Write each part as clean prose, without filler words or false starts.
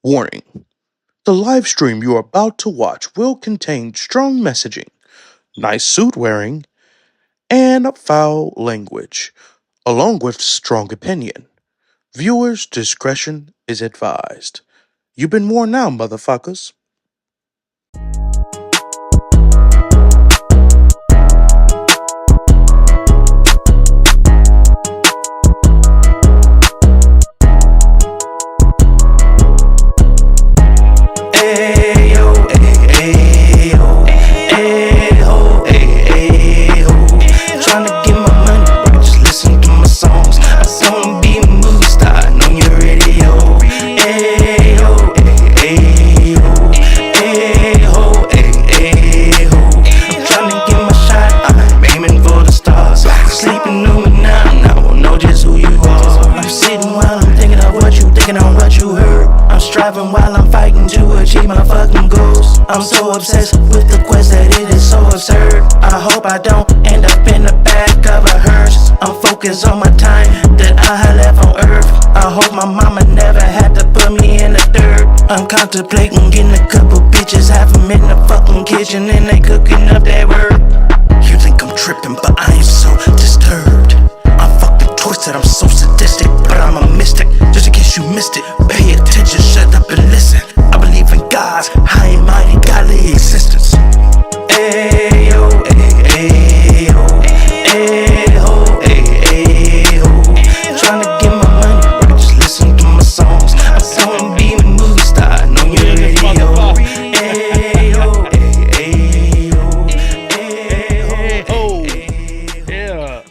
Warning: the live stream you are about to watch will contain strong messaging, nice suit wearing, and foul language, along with strong opinion. Viewers' discretion is advised. You've been warned now, motherfuckers. Ayo, ayo, ayo, ayo. Tryna get my money, bro, just listen to my songs. I don't be a movie star on your radio. Ayo, ayo, ayo, ayo. I'm tryna get my shot, I'm aiming for the stars. Sleeping on me now I won't know just who you are. I'm sitting while I'm thinking of what you thinking on what you heard. I'm striving while I'm fighting to achieve my fucking goals. I'm so obsessed with the quest that it is so absurd. I hope I don't end up in the back of a hearse. I'm focused on my time that I had left on earth. I hope my mama never had to put me in the dirt. I'm contemplating getting a couple bitches, have them in the fucking kitchen and they cooking up that word. You think I'm tripping, but I ain't so disturbed. I'm fucking twisted, I'm so sadistic, but I'm a mystic. Just in case you missed it, pay attention, shut up and listen. I believe in God's high and mighty godly existence. Ayo, ayo, ayo, ayo. Tryna get my money, bro, just listen to my songs. I don't be a movie star on your radio. Ayo, ayo, Yeah.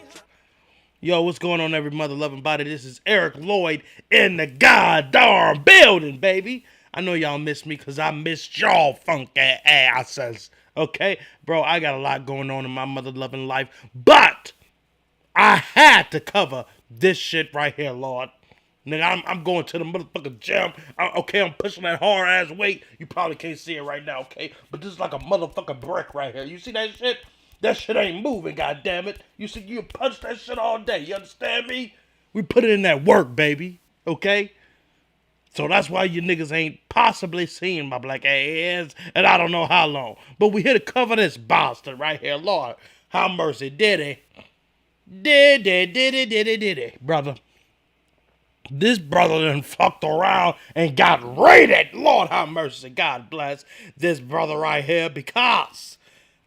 Yo, what's going on, every mother loving body? This is Eric Lloyd in the goddamn building, baby. I know y'all missed me because I missed y'all funky asses. Okay? Bro, I got a lot going on in my mother loving life, but I had to cover this shit right here, Lord. Nigga, I'm going to the motherfucking gym. I'm pushing that hard ass weight. You probably can't see it right now, okay? But this is like a motherfucking brick right here. You see that shit? That shit ain't moving, goddammit. You see, you punch that shit all day. You understand me? We put it in that work, baby. Okay? So that's why you niggas ain't possibly seen my black ass, and I don't know how long. But we here to cover this bastard right here, Lord. Have mercy, Diddy. Diddy, brother. This brother done fucked around and got raided. Lord have mercy. God bless this brother right here, because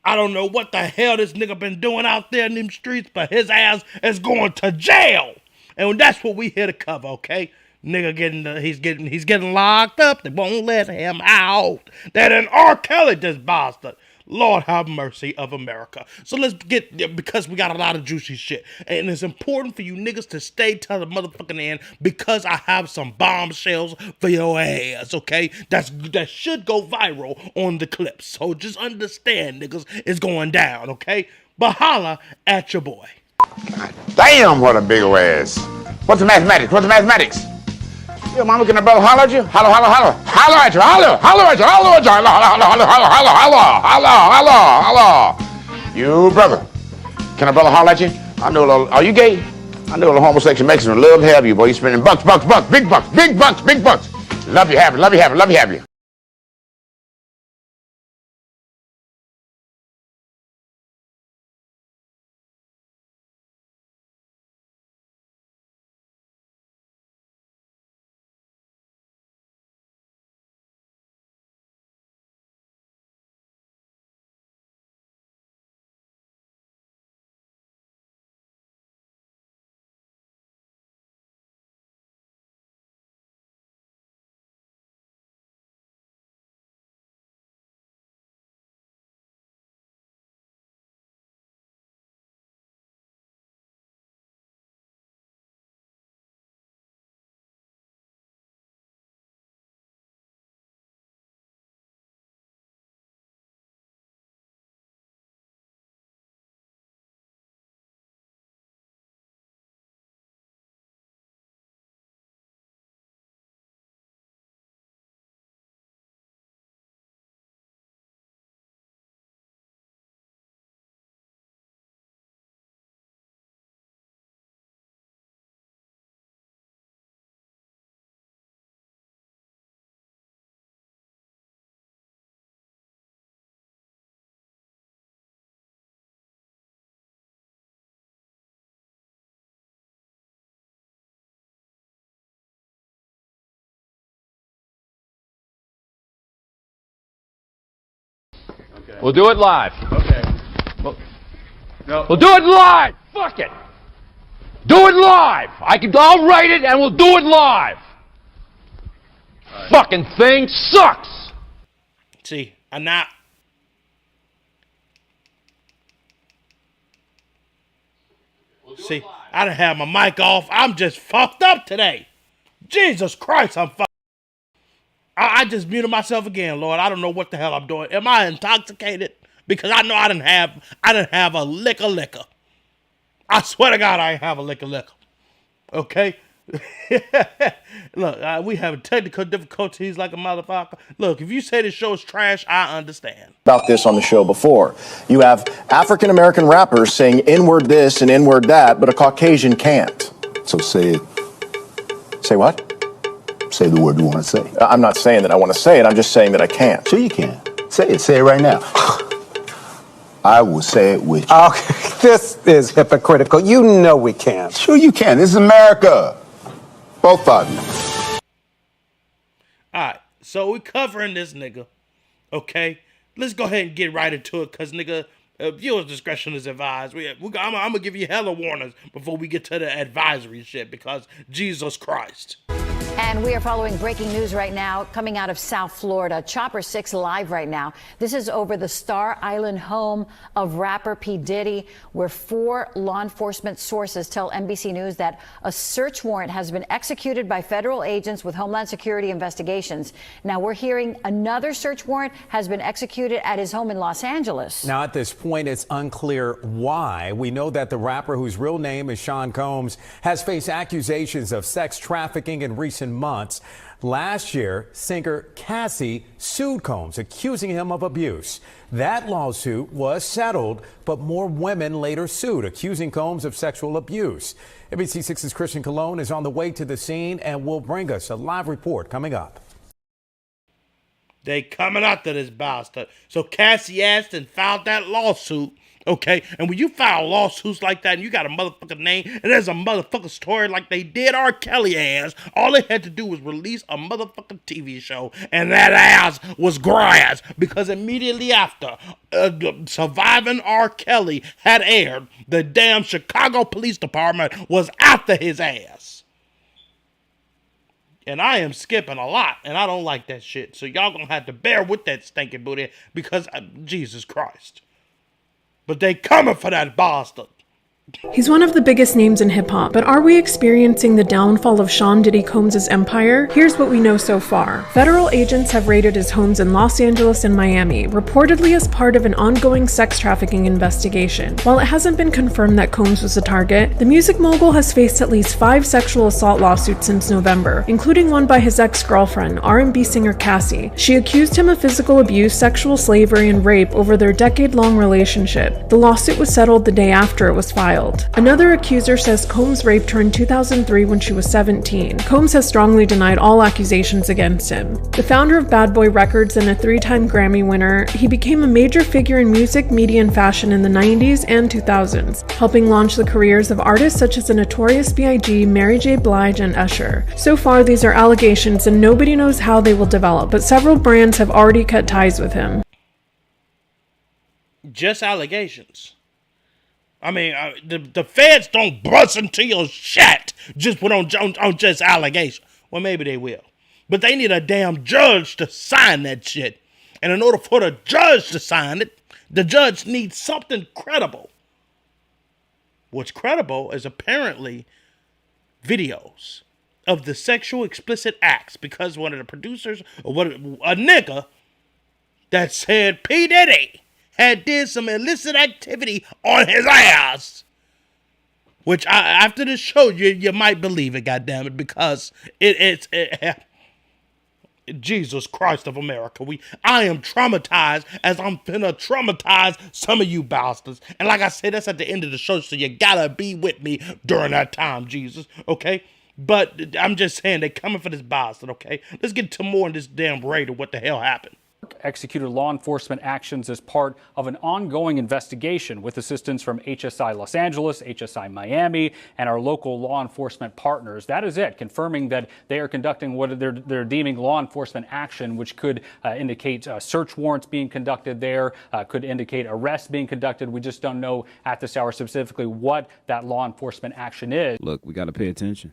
I don't know what the hell this nigga been doing out there in them streets, but his ass is going to jail. And that's what we here to cover, okay? Nigga he's getting locked up. They won't let him out. That an R. Kelly, this bastard. Lord have mercy of America. So let's get, because we got a lot of juicy shit. And it's important for you niggas to stay till the motherfucking end, because I have some bombshells for your ass, okay? That should go viral on the clips. So just understand, niggas, it's going down, okay? But holla at your boy. Damn, what a big old ass. What's the mathematics? What's the mathematics? Yo, mama, can a brother holler at you? Holler, holler, holler. Holler at you, holler, holler at you, holler at you, holler, holler, holler, holler, holler, holler, holler, holler. You, brother. Can a brother holler at you? I know a little, are you gay? I know a little homosexual Mexican love to have you, boy. You spending bucks, bucks, bucks, big bucks, big bucks, big bucks. Love you, have you, love you, have you, love you, have you. We'll do it live. Okay. No. We'll do it live. Fuck it. Do it live. I'll write it and we'll do it live. Right. Fucking thing sucks. See, I'm not. See, I done have my mic off. I'm just fucked up today. Jesus Christ, I'm fucked. I just muted myself again, Lord. I don't know what the hell I'm doing. Am I intoxicated? Because I know I didn't have a lick of liquor. I swear to God, I ain't have a lick of liquor. Okay? Look, we have technical difficulties like a motherfucker. Look, if you say the show is trash, I understand. About this on the show before. You have African American rappers saying N-word this and N-word that, but a Caucasian can't. So say it. Say what? Say the word you want to say. I'm not saying that I want to say it, I'm just saying that I can't. Sure you can. Say it. Say it right now. I will say it with you. Okay, this is hypocritical. You know we can't. Sure you can. This is America. Both of you. Alright, so we covering this nigga. Okay? Let's go ahead and get right into it, because nigga, viewer's discretion is advised. I'm gonna give you hella warnings before we get to the advisory shit, because Jesus Christ. And we are following breaking news right now coming out of South Florida. Chopper 6 live right now. This is over the Star Island home of rapper P. Diddy, where 4 law enforcement sources tell NBC News that a search warrant has been executed by federal agents with Homeland Security investigations. Now we're hearing another search warrant has been executed at his home in Los Angeles. Now at this point, it's unclear why. We know that the rapper, whose real name is Sean Combs, has faced accusations of sex trafficking in recent months. Last year, singer Cassie sued Combs, accusing him of abuse. That lawsuit was settled, but more women later sued, accusing Combs of sexual abuse. NBC6's Christian Colon is on the way to the scene and will bring us a live report coming up. They coming after this bastard. So Cassie asked and filed that lawsuit. Okay, and when you file lawsuits like that and you got a motherfucking name and there's a motherfucking story like they did R. Kelly ass, all they had to do was release a motherfucking TV show and that ass was grass, because immediately after Surviving R. Kelly had aired, the damn Chicago Police Department was after his ass. And I am skipping a lot, and I don't like that shit. So y'all gonna have to bear with that stinking booty, because Jesus Christ. But they coming for that bastard. He's one of the biggest names in hip-hop, but are we experiencing the downfall of Sean Diddy Combs' empire? Here's what we know so far. Federal agents have raided his homes in Los Angeles and Miami, reportedly as part of an ongoing sex trafficking investigation. While it hasn't been confirmed that Combs was the target, the music mogul has faced at least 5 sexual assault lawsuits since November, including one by his ex-girlfriend, R&B singer Cassie. She accused him of physical abuse, sexual slavery, and rape over their decade-long relationship. The lawsuit was settled the day after it was filed. Another accuser says Combs raped her in 2003 when she was 17. Combs has strongly denied all accusations against him. The founder of Bad Boy Records and a 3-time Grammy winner, he became a major figure in music, media, and fashion in the 90s and 2000s, helping launch the careers of artists such as the Notorious B.I.G., Mary J. Blige, and Usher. So far, these are allegations and nobody knows how they will develop, but several brands have already cut ties with him. Just allegations. I mean, the feds don't bust into your shit just put on just allegations. Well, maybe they will. But they need a damn judge to sign that shit. And in order for the judge to sign it, the judge needs something credible. What's credible is apparently videos of the sexual explicit acts, because one of the producers, or a nigga that said P. Diddy had did some illicit activity on his ass. Which after this show, you might believe it, goddammit, because it's Jesus Christ of America. I am traumatized as I'm finna traumatize some of you bastards. And like I said, that's at the end of the show, so you gotta be with me during that time, Jesus, okay? But I'm just saying, they coming for this bastard, okay? Let's get to more in this damn raid of what the hell happened. executed law enforcement actions as part of an ongoing investigation with assistance from HSI Los Angeles, HSI Miami, and our local law enforcement partners. That is it, confirming that they are conducting what they're deeming law enforcement action, which could indicate search warrants being conducted there, could indicate arrests being conducted. We just don't know at this hour specifically what that law enforcement action is. Look, we got to pay attention.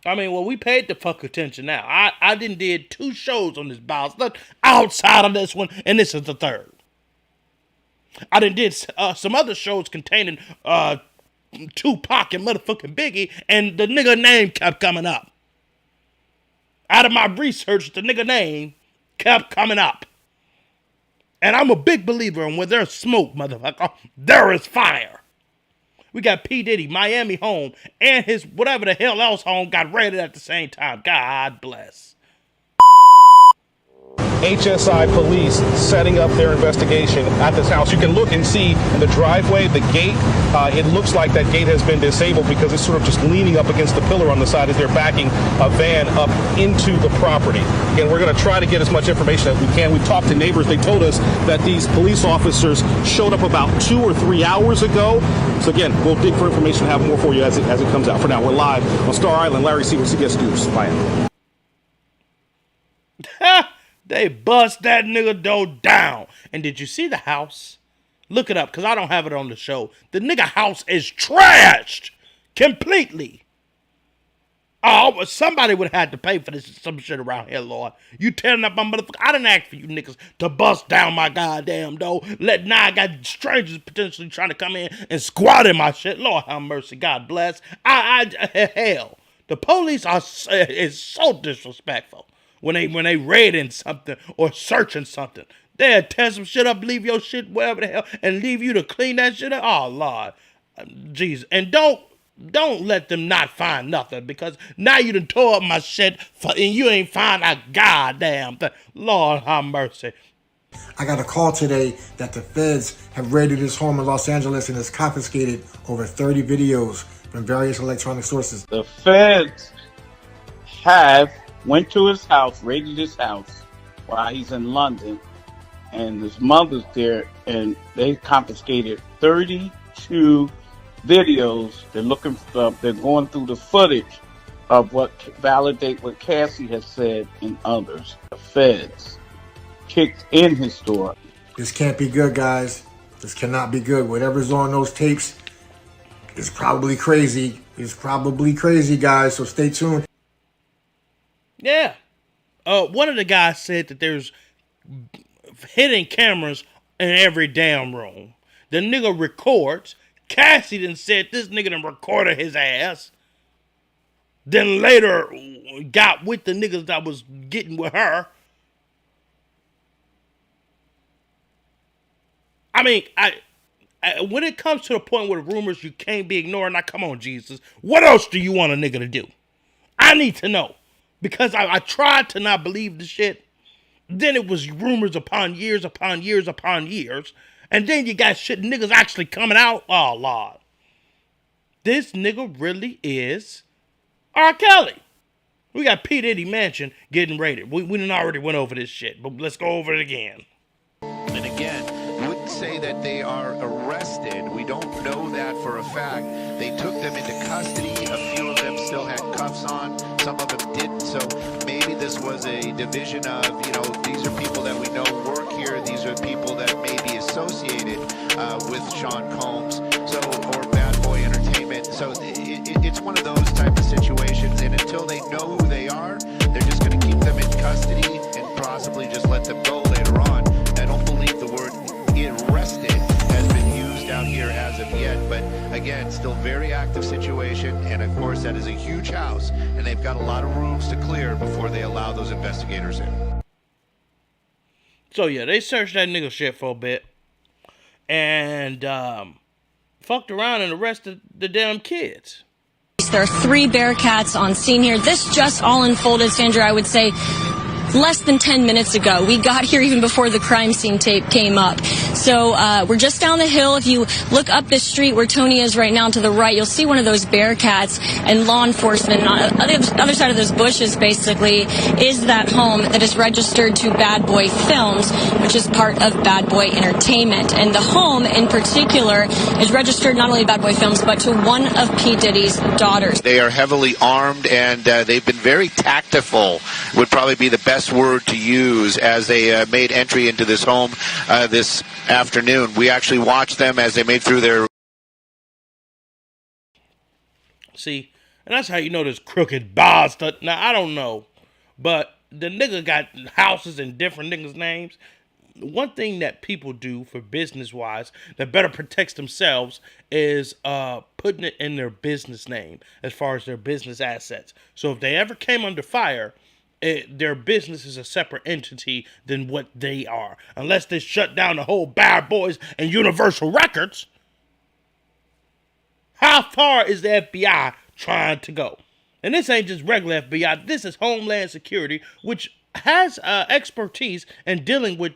I mean, well, we paid the fuck attention now. I did 2 shows on this bounce outside of this one, and this is the 3rd. I did some other shows containing Tupac and motherfucking Biggie, and the nigga name kept coming up. Out of my research, the nigga name kept coming up. And I'm a big believer in where there's smoke, motherfucker, there is fire. We got P. Diddy, Miami home, and his whatever the hell else home got raided at the same time. God bless. HSI police setting up their investigation at this house. You can look and see in the driveway, the gate, it looks like that gate has been disabled because it's sort of just leaning up against the pillar on the side as they're backing a van up into the property. Again, we're going to try to get as much information as we can. We talked to neighbors. They told us that these police officers showed up about 2 or 3 hours ago. So again, we'll dig for information and have more for you as it comes out. For now, we're live on Star Island. Larry Sievers, CBS News, Miami. They bust that nigga door down. And did you see the house? Look it up, because I don't have it on the show. The nigga house is trashed completely. Oh, somebody would have had to pay for this some shit around here, Lord. You tearing up my motherfucker. I didn't ask for you niggas to bust down my goddamn door. Now I got strangers potentially trying to come in and squat in my shit. Lord have mercy. God bless. Hell, the police is so disrespectful. When they raiding something or searching something, they'll tear some shit up, leave your shit wherever the hell, and leave you to clean that shit up. Oh, Lord. Jesus. And don't let them not find nothing, because now you done tore up my shit and you ain't find a goddamn thing. Lord have mercy. I got a call today that the feds have raided his home in Los Angeles and has confiscated over 30 videos from various electronic sources. The feds went to his house, raided his house while he's in London, and his mother's there, and they confiscated 32 videos. They're going through the footage of what validate what Cassie has said and others. The feds kicked in his door. This can't be good, guys. This cannot be good. Whatever's on those tapes is probably crazy. It's probably crazy, guys, so stay tuned. Yeah. One of the guys said that there's hidden cameras in every damn room. The nigga records. Cassie done said this nigga done recorded his ass. Then later got with the niggas that was getting with her. I mean, when it comes to the point where the rumors you can't be ignoring, now come on, Jesus. What else do you want a nigga to do? I need to know. Because I tried to not believe the shit. Then it was rumors upon years upon years upon years. And then you got shit niggas actually coming out. Oh, Lord. This nigga really is R. Kelly. We got P. Diddy Mansion getting raided. We done already went over this shit. But let's go over it again. And again, you wouldn't say that they are arrested. We don't know that for a fact. They took them into custody. A few of them still had cuffs on. Some of them didn't. So maybe this was a division of, these are people that we know work here. These are people that may be associated with Sean Combs. Or Bad Boy Entertainment. So it's one of those type of situations. And until they know who they are, they're just going to keep them in custody and possibly just let them go later on. I don't believe the word arrested has been used out here as of yet, but again, still very active situation, and of course that is a huge house, and they've got a lot of rooms to clear before they allow those investigators in. So yeah, they searched that nigga shit for a bit, and fucked around and arrested the damn kids. There are 3 Bearcats on scene here. This just all unfolded, Sandra, I would say, less than 10 minutes ago. We got here even before the crime scene tape came up. So we're just down the hill. If you look up this street where Tony is right now to the right, you'll see one of those Bearcats, and law enforcement. And on the other side of those bushes, basically, is that home that is registered to Bad Boy Films, which is part of Bad Boy Entertainment. And the home in particular is registered not only to Bad Boy Films, but to one of P. Diddy's daughters. They are heavily armed, and they've been very tactful, would probably be the best word to use, as they made entry into this home this afternoon. We actually watched them as they made through their... See, and that's how you know this crooked bastard. Now, I don't know, but the nigga got houses in different niggas' names. One thing that people do for business-wise that better protects themselves is putting it in their business name as far as their business assets. So if they ever came under fire, their business is a separate entity than what they are. Unless they shut down the whole Bad Boys and Universal Records. How far is the FBI trying to go? And this ain't just regular FBI. This is Homeland Security, which has expertise in dealing with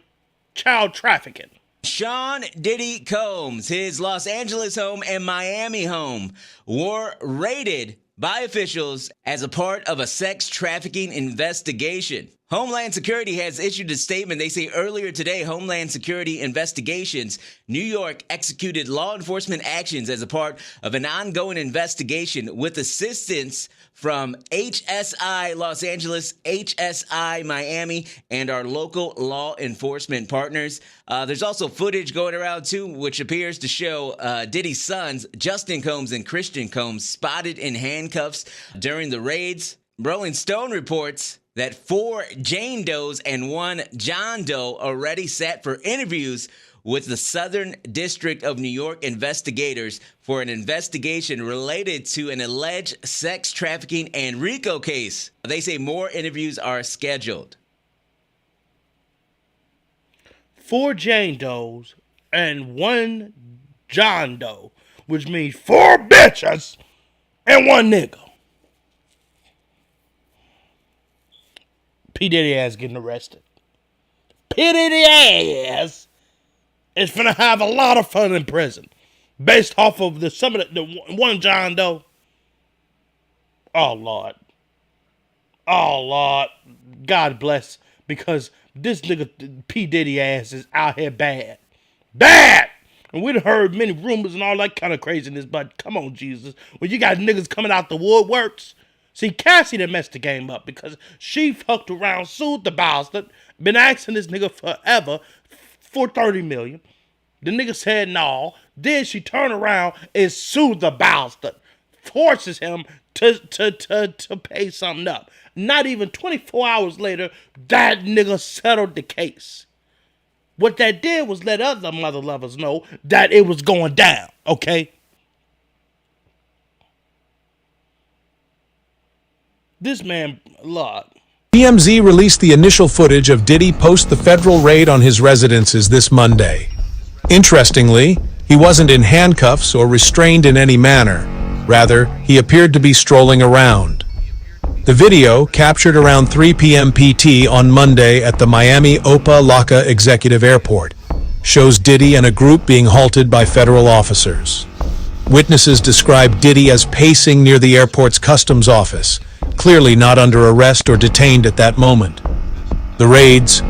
child trafficking. Sean Diddy Combs, his Los Angeles home and Miami home were raided by officials as a part of a sex trafficking investigation. Homeland Security has issued a statement. They say earlier today, Homeland Security Investigations, New York executed law enforcement actions as a part of an ongoing investigation with assistance from HSI Los Angeles, HSI Miami, and our local law enforcement partners. There's also footage going around, too, which appears to show Diddy's sons, Justin Combs and Christian Combs, spotted in handcuffs during the raids. Rolling Stone reports that 4 Jane Does and 1 John Doe already sat for interviews with the Southern District of New York investigators for an investigation related to an alleged sex trafficking and RICO case. They say more interviews are scheduled. 4 Jane Does and 1 John Doe, which means 4 bitches and 1 nigga. P. Diddy ass getting arrested. P. Diddy ass is finna have a lot of fun in prison, based off of the 1 John Doe. Oh Lord, God bless, because this nigga P. Diddy ass is out here bad. And we'd heard many rumors and all that kind of craziness, but come on, Jesus, when you got niggas coming out the woodworks. See, Cassie done messed the game up because she fucked around, sued the bastard, been asking this nigga forever for $30 million. The nigga said no. Then she turned around and sued the bastard, forces him to pay something up. Not even 24 hours later, that nigga settled the case. What that did was let other mother lovers know that it was going down, okay? This man, Lord. TMZ released the initial footage of Diddy post the federal raid on his residences this Monday. Interestingly, he wasn't in handcuffs or restrained in any manner. Rather, he appeared to be strolling around. The video, captured around 3 p.m. PT on Monday at the Miami Opa-locka Executive Airport, shows Diddy and a group being halted by federal officers. Witnesses describe Diddy as pacing near the airport's customs office, clearly not under arrest or detained at that moment. The raids,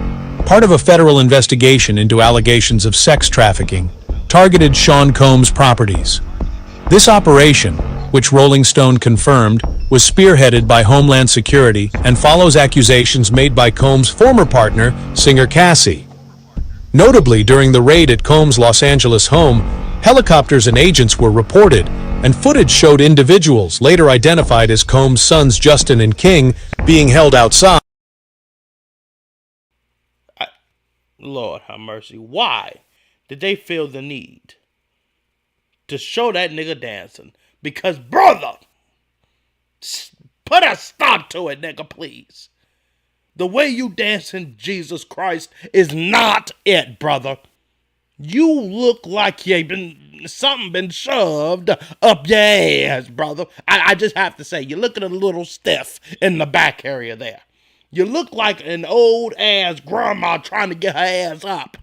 part of a federal investigation into allegations of sex trafficking, targeted Sean Combs' properties. This operation, which Rolling Stone confirmed, was spearheaded by Homeland Security and follows accusations made by Combs' former partner, singer Cassie. Notably, during the raid at Combs' Los Angeles home, helicopters and agents were reported, and footage showed individuals, later identified as Combs' sons Justin and King, being held outside. Lord have mercy. Why did they feel the need to show that nigga dancing? Because, brother, put a stop to it, nigga, please. The way you dancing, Jesus Christ, is not it, brother. You look like something been shoved up your ass, brother. I just have to say, you're looking a little stiff in the back area there. You look like an old ass grandma trying to get her ass up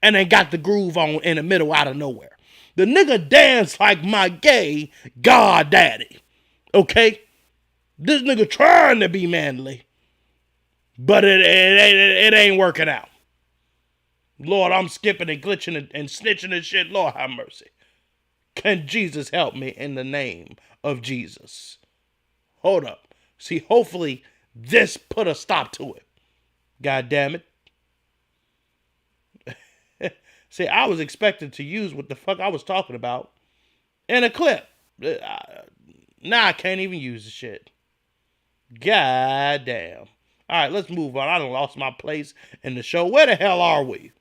and then got the groove on in the middle out of nowhere. The nigga danced like my gay god daddy. Okay? This nigga trying to be manly, but it ain't working out. Lord, I'm skipping and glitching and snitching and shit. Lord have mercy. Can Jesus help me in the name of Jesus? Hold up. See, hopefully this put a stop to it. God damn it. See, I was expecting to use what the fuck I was talking about in a clip. Now I can't even use the shit. God damn. All right, let's move on. I done lost my place in the show. Where the hell are we?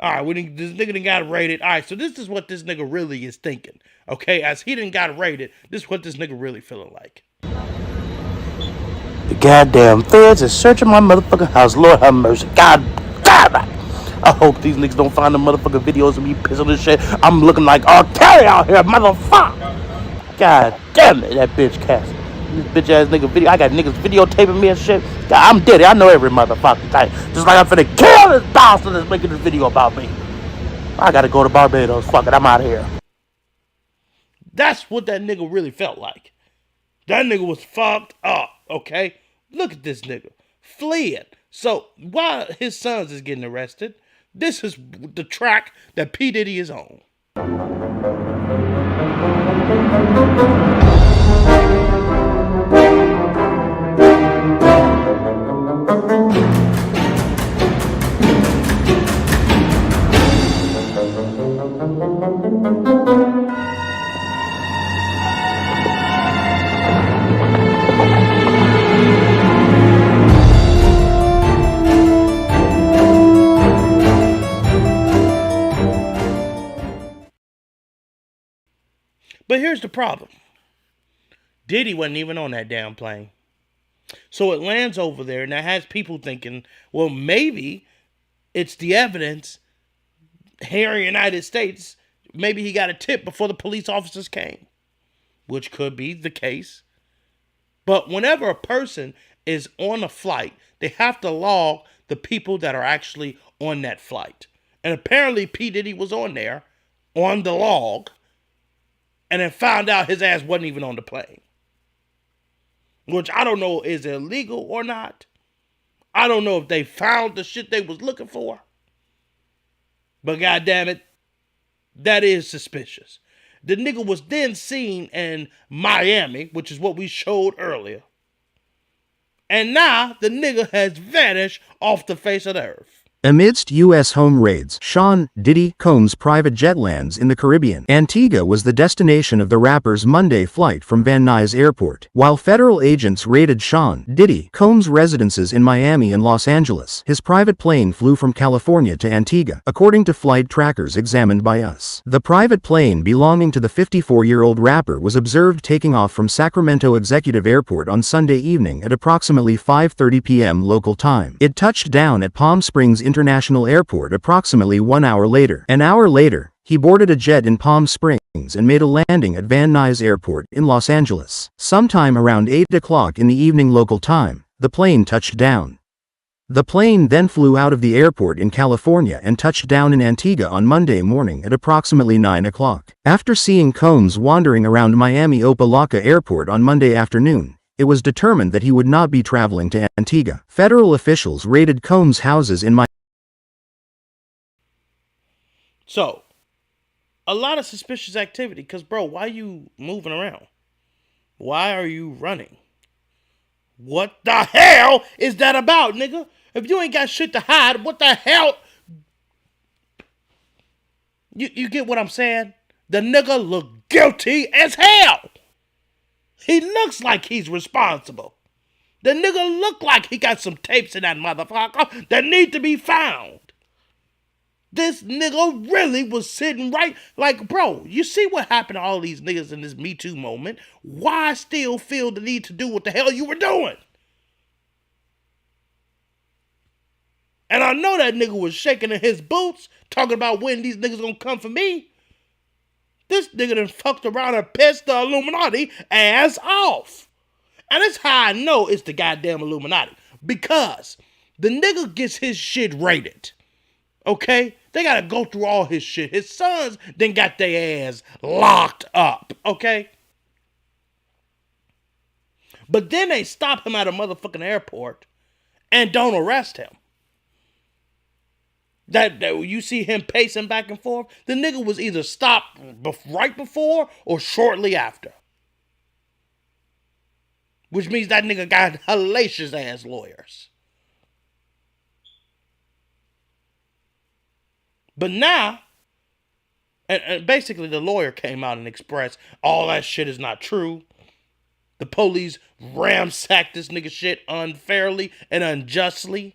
All right, this nigga done got raided. All right, so this is what this nigga really is thinking. Okay, as he done got raided, this is what this nigga really feeling like. The goddamn feds is searching my motherfucking house. Lord have mercy. God damn it. I hope these niggas don't find the motherfucking videos of me pissing this shit. I'm looking like R. Kelly out here, motherfucker. God damn it, that bitch Cassie. This bitch ass nigga video. I got niggas videotaping me and shit. God, I'm Diddy. I know every motherfucking thing. Just like I'm finna kill this bastard that's making this video about me. I gotta go to Barbados. Fuck it, I'm out of here. That's what that nigga really felt like. That nigga was fucked up, okay? Look at this nigga. Fleeing. So while his sons is getting arrested, this is the track that P. Diddy is on. But here's the problem. Diddy wasn't even on that damn plane. So it lands over there, and that has people thinking, well, maybe it's the evidence here in the United States. Maybe he got a tip before the police officers came, which could be the case. But whenever a person is on a flight, they have to log the people that are actually on that flight. And apparently P. Diddy was on there, on the log, and then found out his ass wasn't even on the plane. Which I don't know is illegal or not. I don't know if they found the shit they was looking for. But goddamn it, that is suspicious. The nigga was then seen in Miami, which is what we showed earlier. And now the nigga has vanished off the face of the earth. Amidst U.S. home raids, Sean Diddy Combs' private jet lands in the Caribbean. Antigua was the destination of the rapper's Monday flight from Van Nuys Airport. While federal agents raided Sean Diddy Combs' residences in Miami and Los Angeles, his private plane flew from California to Antigua, according to flight trackers examined by us. The private plane belonging to the 54-year-old rapper was observed taking off from Sacramento Executive Airport on Sunday evening at approximately 5:30 p.m. local time. It touched down at Palm Springs International Airport approximately 1 hour later. An hour later, he boarded a jet in Palm Springs and made a landing at Van Nuys Airport in Los Angeles. Sometime around 8 o'clock in the evening local time, the plane touched down. The plane then flew out of the airport in California and touched down in Antigua on Monday morning at approximately 9 o'clock. After seeing Combs wandering around Miami Opa-locka Airport on Monday afternoon, it was determined that he would not be traveling to Antigua. Federal officials raided Combs' houses in Miami. So, a lot of suspicious activity. Because, bro, why are you moving around? Why are you running? What the hell is that about, nigga? If you ain't got shit to hide, what the hell? You get what I'm saying? The nigga look guilty as hell. He looks like he's responsible. The nigga look like he got some tapes in that motherfucker that need to be found. This nigga really was sitting right. Like, bro, you see what happened to all these niggas in this Me Too moment? Why still feel the need to do what the hell you were doing? And I know that nigga was shaking in his boots, talking about when these niggas gonna come for me. This nigga done fucked around and pissed the Illuminati ass off. And that's how I know it's the goddamn Illuminati. Because the nigga gets his shit raided. Okay? They gotta go through all his shit. His sons then got their ass locked up. Okay? But then they stop him at a motherfucking airport and don't arrest him. That you see him pacing back and forth, the nigga was either stopped right before or shortly after. Which means that nigga got hellacious ass lawyers. But now, and basically the lawyer came out and expressed all that shit is not true. The police ramsacked this nigga shit unfairly and unjustly.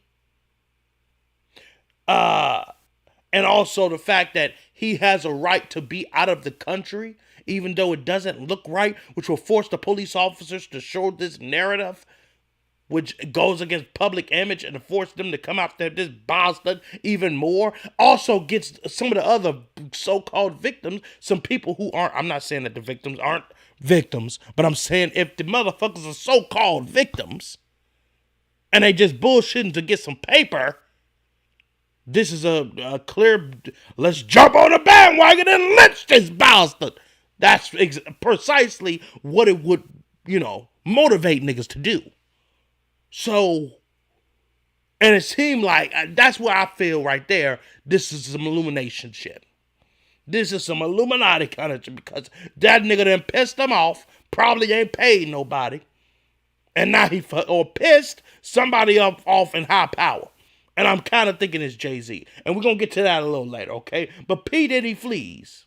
And also the fact that he has a right to be out of the country, even though it doesn't look right, which will force the police officers to show this narrative, which goes against public image and force them to come after this bastard even more. Also gets some of the other so-called victims, some people who aren't, I'm not saying that the victims aren't victims, but I'm saying if the motherfuckers are so-called victims and they just bullshitting to get some paper, this is a clear, let's jump on the bandwagon and lynch this bastard. That's precisely what it would, motivate niggas to do. So, and it seemed like, that's where I feel right there, this is some illumination shit. This is some Illuminati kind of shit, because that nigga done pissed them off, probably ain't paid nobody, and now he pissed somebody off in high power. And I'm kind of thinking it's Jay-Z. And we're going to get to that a little later, okay? But P. Diddy flees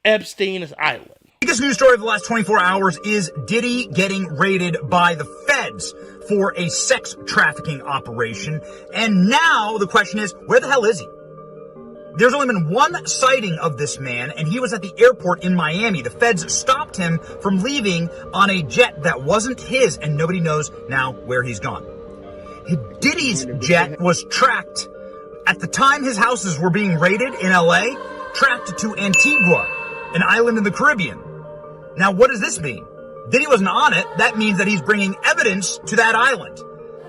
Epstein's Island. Biggest news story of the last 24 hours is Diddy getting raided by the feds for a sex trafficking operation. And now the question is, where the hell is he? There's only been one sighting of this man, and he was at the airport in Miami. The feds stopped him from leaving on a jet that wasn't his, and nobody knows now where he's gone. Diddy's jet was tracked at the time his houses were being raided in LA, tracked to Antigua, an island in the Caribbean. Now, what does this mean? Diddy wasn't on it. That means that he's bringing evidence to that island.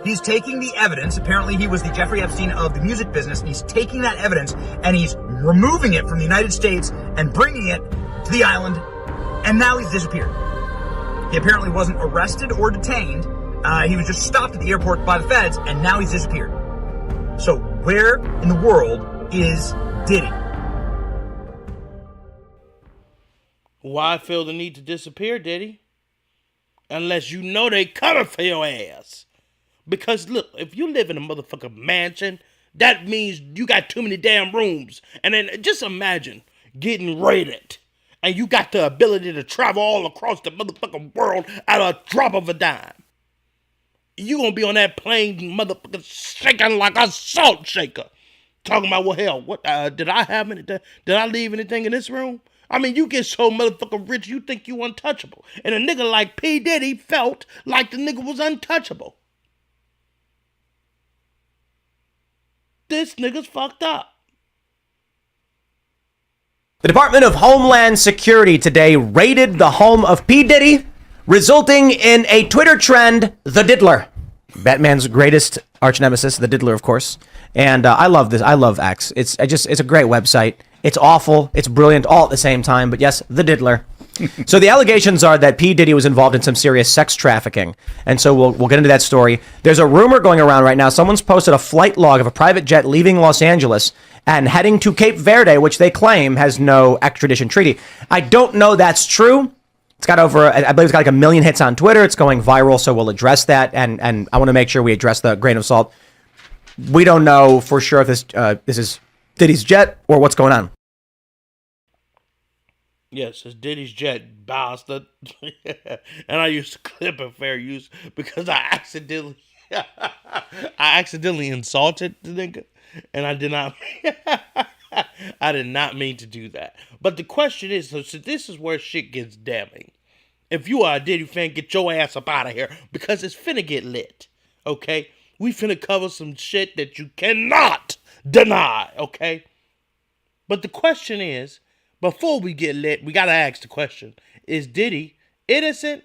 He's taking the evidence. Apparently, he was the Jeffrey Epstein of the music business. And he's taking that evidence and he's removing it from the United States and bringing it to the island. And now he's disappeared. He apparently wasn't arrested or detained. He was just stopped at the airport by the feds, and now he's disappeared. So where in the world is Diddy? Why feel the need to disappear, Diddy? Unless you know they coming for your ass. Because look, if you live in a motherfucking mansion, that means you got too many damn rooms. And then just imagine getting raided. And you got the ability to travel all across the motherfucking world at a drop of a dime. You gonna be on that plane motherfucking shaking like a salt shaker. Talking about, well, hell, what, did I leave anything in this room? I mean, you get so motherfucking rich, you think you untouchable. And a nigga like P. Diddy felt like the nigga was untouchable. This nigga's fucked up. The Department of Homeland Security today raided the home of P. Diddy, resulting in a Twitter trend, The Diddler. Batman's greatest arch nemesis, The Diddler, of course. And I love this. I love X. It's a great website. It's awful. It's brilliant all at the same time. But yes, The Diddler. So the allegations are that P. Diddy was involved in some serious sex trafficking. And so we'll get into that story. There's a rumor going around right now. Someone's posted a flight log of a private jet leaving Los Angeles and heading to Cape Verde, which they claim has no extradition treaty. I don't know that's true. It's got I believe it's got like 1 million hits on Twitter. It's going viral, so we'll address that. And I want to make sure we address the grain of salt. We don't know for sure if this is Diddy's jet or what's going on. Yes, it's Diddy's jet, bastard. And I used to clip it fair use because I accidentally insulted the nigga, and I did not mean to do that. But the question is, so this is where shit gets damning. If you are a Diddy fan, get your ass up out of here because it's finna get lit. Okay, we finna cover some shit that you cannot deny. Okay, but the question is, before we get lit, we gotta ask the question: is Diddy innocent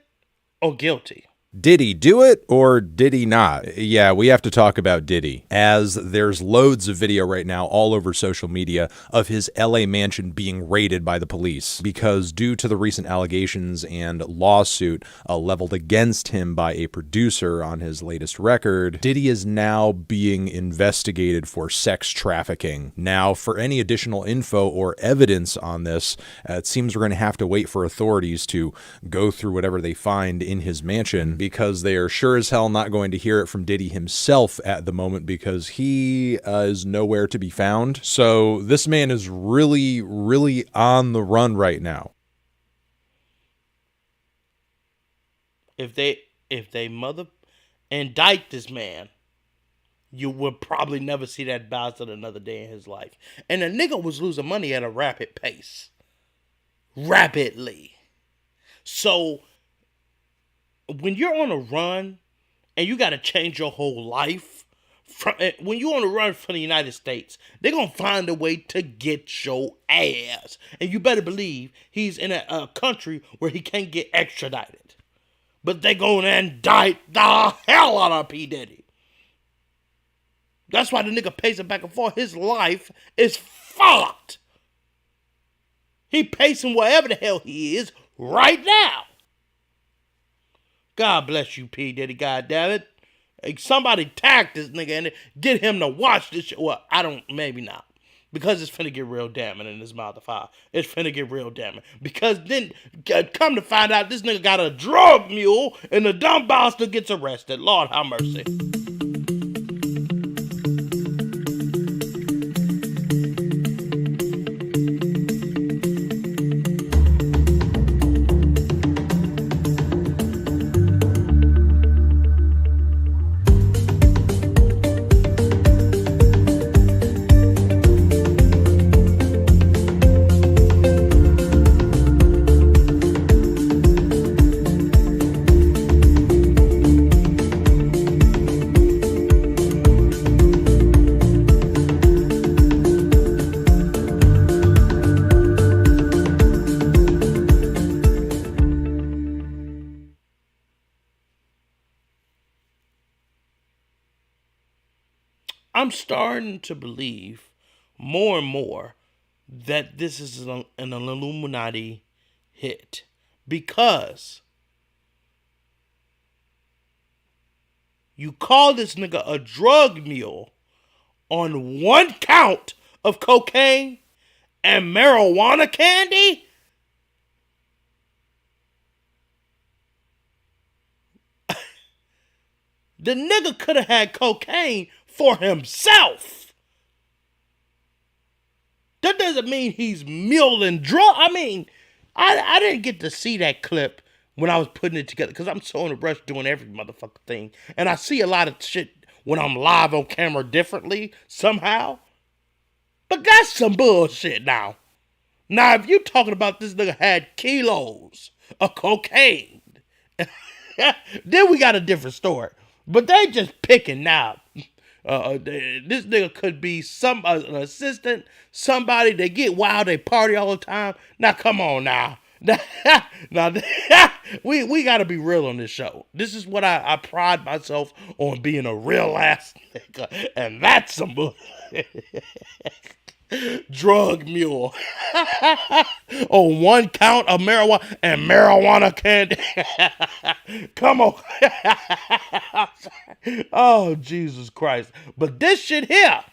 or guilty? Did he do it or did he not? Yeah, we have to talk about Diddy, as there's loads of video right now all over social media of his LA mansion being raided by the police because due to the recent allegations and lawsuit leveled against him by a producer on his latest record, Diddy is now being investigated for sex trafficking. Now, for any additional info or evidence on this, it seems we're going to have to wait for authorities to go through whatever they find in his mansion, because they are sure as hell not going to hear it from Diddy himself at the moment, because he is nowhere to be found. So this man is really, really on the run right now. If they mother indict this man, you will probably never see that bastard another day in his life. And the nigga was losing money at a rapid pace. Rapidly. So when you're on a run and you got to change your whole life, when you're on a run for the United States, they're going to find a way to get your ass. And you better believe he's in a country where he can't get extradited. But they're going to indict the hell out of P. Diddy. That's why the nigga pacing back and forth. His life is fucked. He pacing wherever the hell he is right now. God bless you, P. Diddy, goddammit. Somebody tag this nigga and get him to watch this shit. Well, maybe not. Because it's finna get real damning in this mouth of fire. It's finna get real damning. Because then, come to find out, this nigga got a drug mule and the dumb bastard gets arrested. Lord have mercy. I'm starting to believe more and more that this is an Illuminati hit, because you call this nigga a drug mule on one count of cocaine and marijuana candy? The nigga could have had cocaine for himself. That doesn't mean he's muling drug. I mean, I didn't get to see that clip when I was putting it together because I'm so in a rush doing every motherfucking thing. And I see a lot of shit when I'm live on camera differently somehow. But that's some bullshit now. Now, if you talking about this nigga had kilos of cocaine, then we got a different story. But they just picking now. This nigga could be an assistant, somebody. They get wild, they party all the time. Now, come on now. Now, we got to be real on this show. This is what I pride myself on, being a real ass nigga. And that's some bullshit. Drug mule. On one count of marijuana and marijuana candy. Come on. Oh, Jesus Christ. But this shit here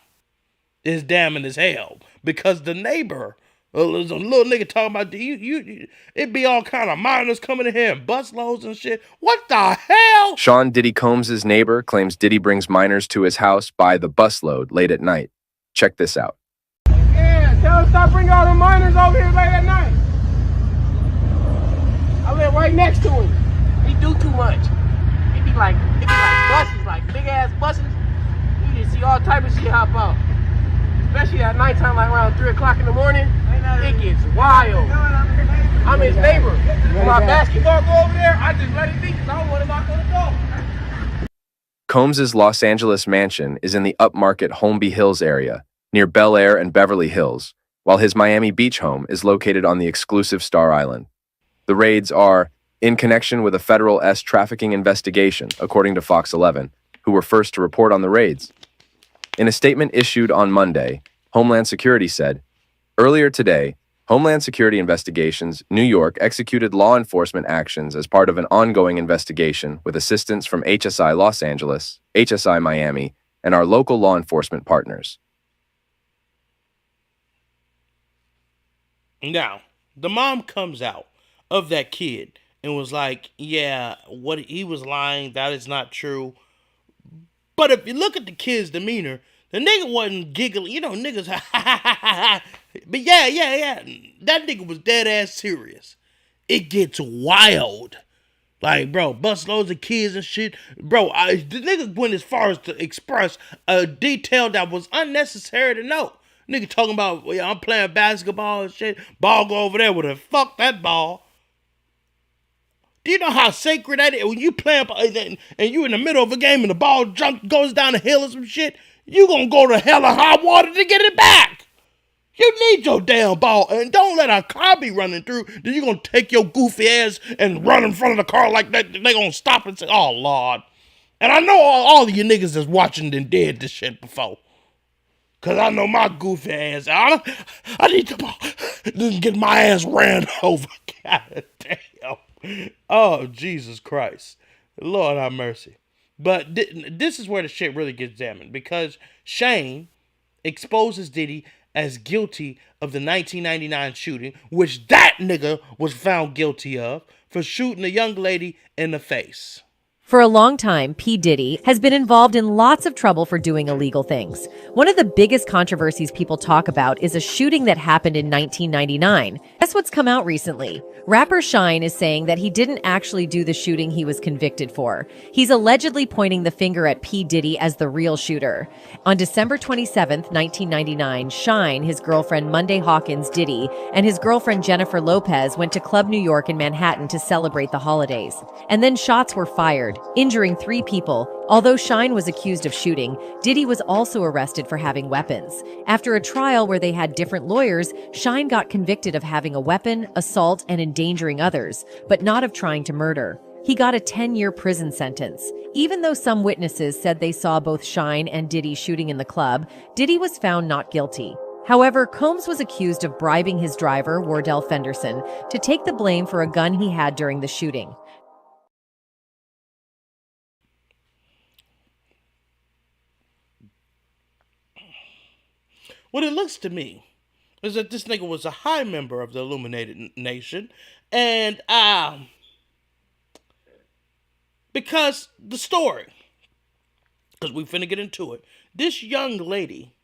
is damning as hell, because the neighbor, there's a little nigga talking about it be all kind of minors coming in here and busloads and shit. What the hell? Sean Diddy Combs' neighbor claims Diddy brings minors to his house by the busload late at night. Check this out. Tell him stop bringing all the minors over here late at night. I live right next to him. He do too much. It be like buses, like big ass buses. You just see all type of shit hop out. Especially at nighttime, like around 3 o'clock in the morning. It gets wild. I'm his neighbor. When my basketball go over there, I just let it be because I don't want to knock on the door. Combs' Los Angeles mansion is in the upmarket Holmby Hills area, near Bel Air and Beverly Hills, while his Miami Beach home is located on the exclusive Star Island. The raids are in connection with a federal trafficking investigation, according to Fox 11, who were first to report on the raids. In a statement issued on Monday, Homeland Security said, "Earlier today, Homeland Security Investigations, New York, executed law enforcement actions as part of an ongoing investigation with assistance from HSI Los Angeles, HSI Miami, and our local law enforcement partners." Now, the mom comes out of that kid and was like, yeah, what he was lying, that is not true. But if you look at the kid's demeanor, the nigga wasn't giggling. You know, niggas, but yeah. That nigga was dead ass serious. It gets wild. Like, bro, bust loads of kids and shit. Bro, the nigga went as far as to express a detail that was unnecessary to know. Nigga talking about, yeah, I'm playing basketball and shit. Ball go over there with it. Fuck that ball. Do you know how sacred that is? When you play and you in the middle of a game and the ball goes down the hill or some shit, you gonna go to hell or high water to get it back. You need your damn ball. And don't let a car be running through. Then you gonna take your goofy ass and run in front of the car like that. They gonna stop and say, oh, Lord. And I know all of you niggas that's watching and did this shit before. Because I know my goofy ass. I need the ball. Didn't get my ass ran over. God damn. Oh, Jesus Christ. Lord have mercy. But this is where the shit really gets examined. Because Shane exposes Diddy as guilty of the 1999 shooting, which that nigga was found guilty of, for shooting a young lady in the face. For a long time, P. Diddy has been involved in lots of trouble for doing illegal things. One of the biggest controversies people talk about is a shooting that happened in 1999. Guess what's come out recently? Rapper Shine is saying that he didn't actually do the shooting he was convicted for. He's allegedly pointing the finger at P. Diddy as the real shooter. On December 27th, 1999, Shine, his girlfriend Monday Hawkins Diddy, and his girlfriend Jennifer Lopez went to Club New York in Manhattan to celebrate the holidays. And then shots were fired, injuring 3 people. Although Shine was accused of shooting, Diddy was also arrested for having weapons. After a trial where they had different lawyers, Shine got convicted of having a weapon, assault, and endangering others, but not of trying to murder. He got a 10-year prison sentence. Even though some witnesses said they saw both Shine and Diddy shooting in the club, Diddy was found not guilty. However, Combs was accused of bribing his driver, Wardell Fenderson, to take the blame for a gun he had during the shooting. What it looks to me is that this nigga was a high member of the Illuminated Nation, and because the story, because we finna get into it, this young lady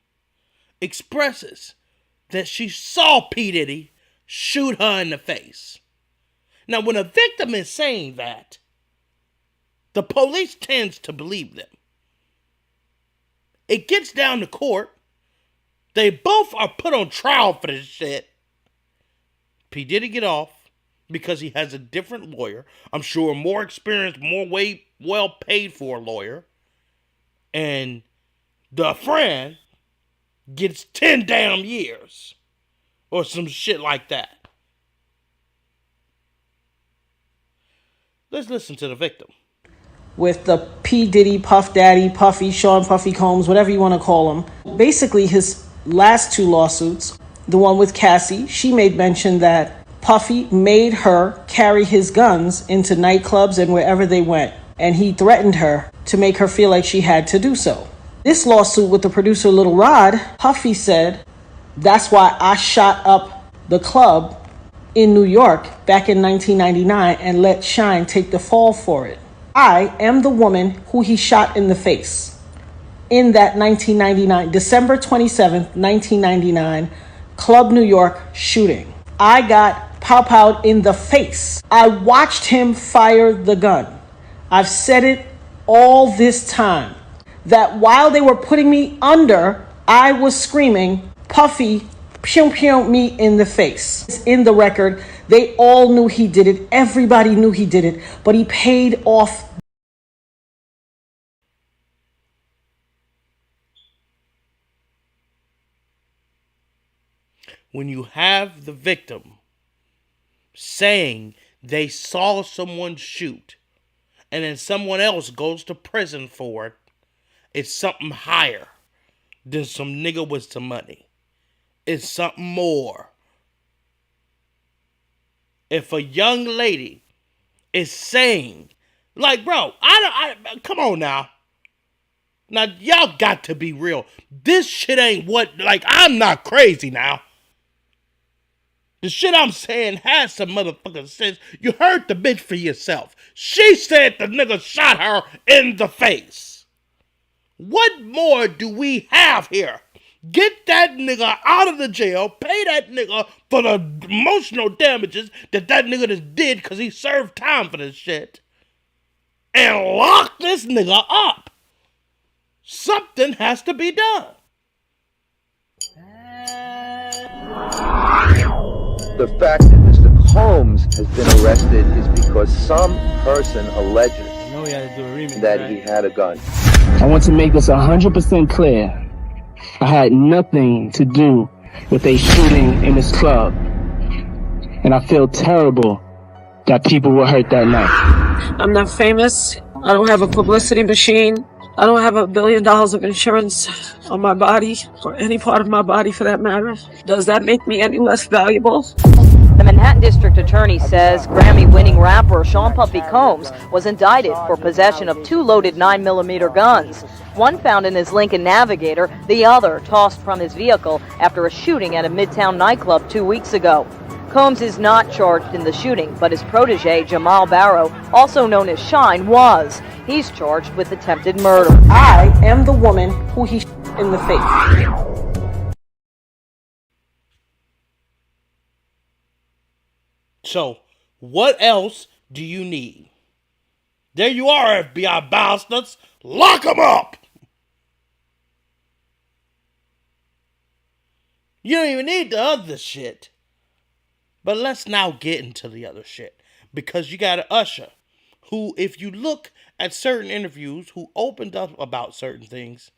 expresses that she saw P. Diddy shoot her in the face. Now, when a victim is saying that, the police tends to believe them. It gets down to court. They both are put on trial for this shit. P. Diddy get off because he has a different lawyer. I'm sure more experienced, well paid for lawyer. And the friend gets 10 damn years. Or some shit like that. Let's listen to the victim. With the P. Diddy, Puff Daddy, Puffy, Sean Puffy Combs, whatever you want to call him. Basically, his last 2 lawsuits, the one with Cassie, she made mention that Puffy made her carry his guns into nightclubs and wherever they went. And he threatened her to make her feel like she had to do so. This lawsuit with the producer Little Rod, Puffy said, that's why I shot up the club in New York back in 1999 and let Shine take the fall for it. I am the woman who he shot in the face in that 1999, December 27th, 1999, Club New York shooting. I got pow-powed in the face. I watched him fire the gun. I've said it all this time that while they were putting me under, I was screaming, Puffy, pew pew me in the face. It's in the record. They all knew he did it. Everybody knew he did it, but he paid off. When you have the victim saying they saw someone shoot and then someone else goes to prison for it, it's something higher than some nigga with some money. It's something more. If a young lady is saying, like, bro, come on now. Now, y'all got to be real. This shit ain't what, like, I'm not crazy now. The shit I'm saying has some motherfucking sense. You heard the bitch for yourself. She said the nigga shot her in the face. What more do we have here? Get that nigga out of the jail. Pay that nigga for the emotional damages that nigga just did because he served time for this shit. And lock this nigga up. Something has to be done. The fact that Mr. Combs has been arrested is because some person alleges that he had a gun. I want to make this 100% clear. I had nothing to do with a shooting in this club. And I feel terrible that people were hurt that night. I'm not famous. I don't have a publicity machine. I don't have $1 billion of insurance on my body, or any part of my body for that matter. Does that make me any less valuable? The Manhattan District Attorney says Grammy-winning rapper Sean Puffy Combs was indicted for possession of 2 loaded 9mm guns. One found in his Lincoln Navigator, the other tossed from his vehicle after a shooting at a Midtown nightclub 2 weeks ago. Combs is not charged in the shooting, but his protege, Jamal Barrow, also known as Shine, was. He's charged with attempted murder. I am the woman who he shot in the face. So, what else do you need? There you are, FBI bastards. Lock them up. You don't even need the other shit. But let's now get into the other shit. Because you got an Usher who, if you look at certain interviews, who opened up about certain things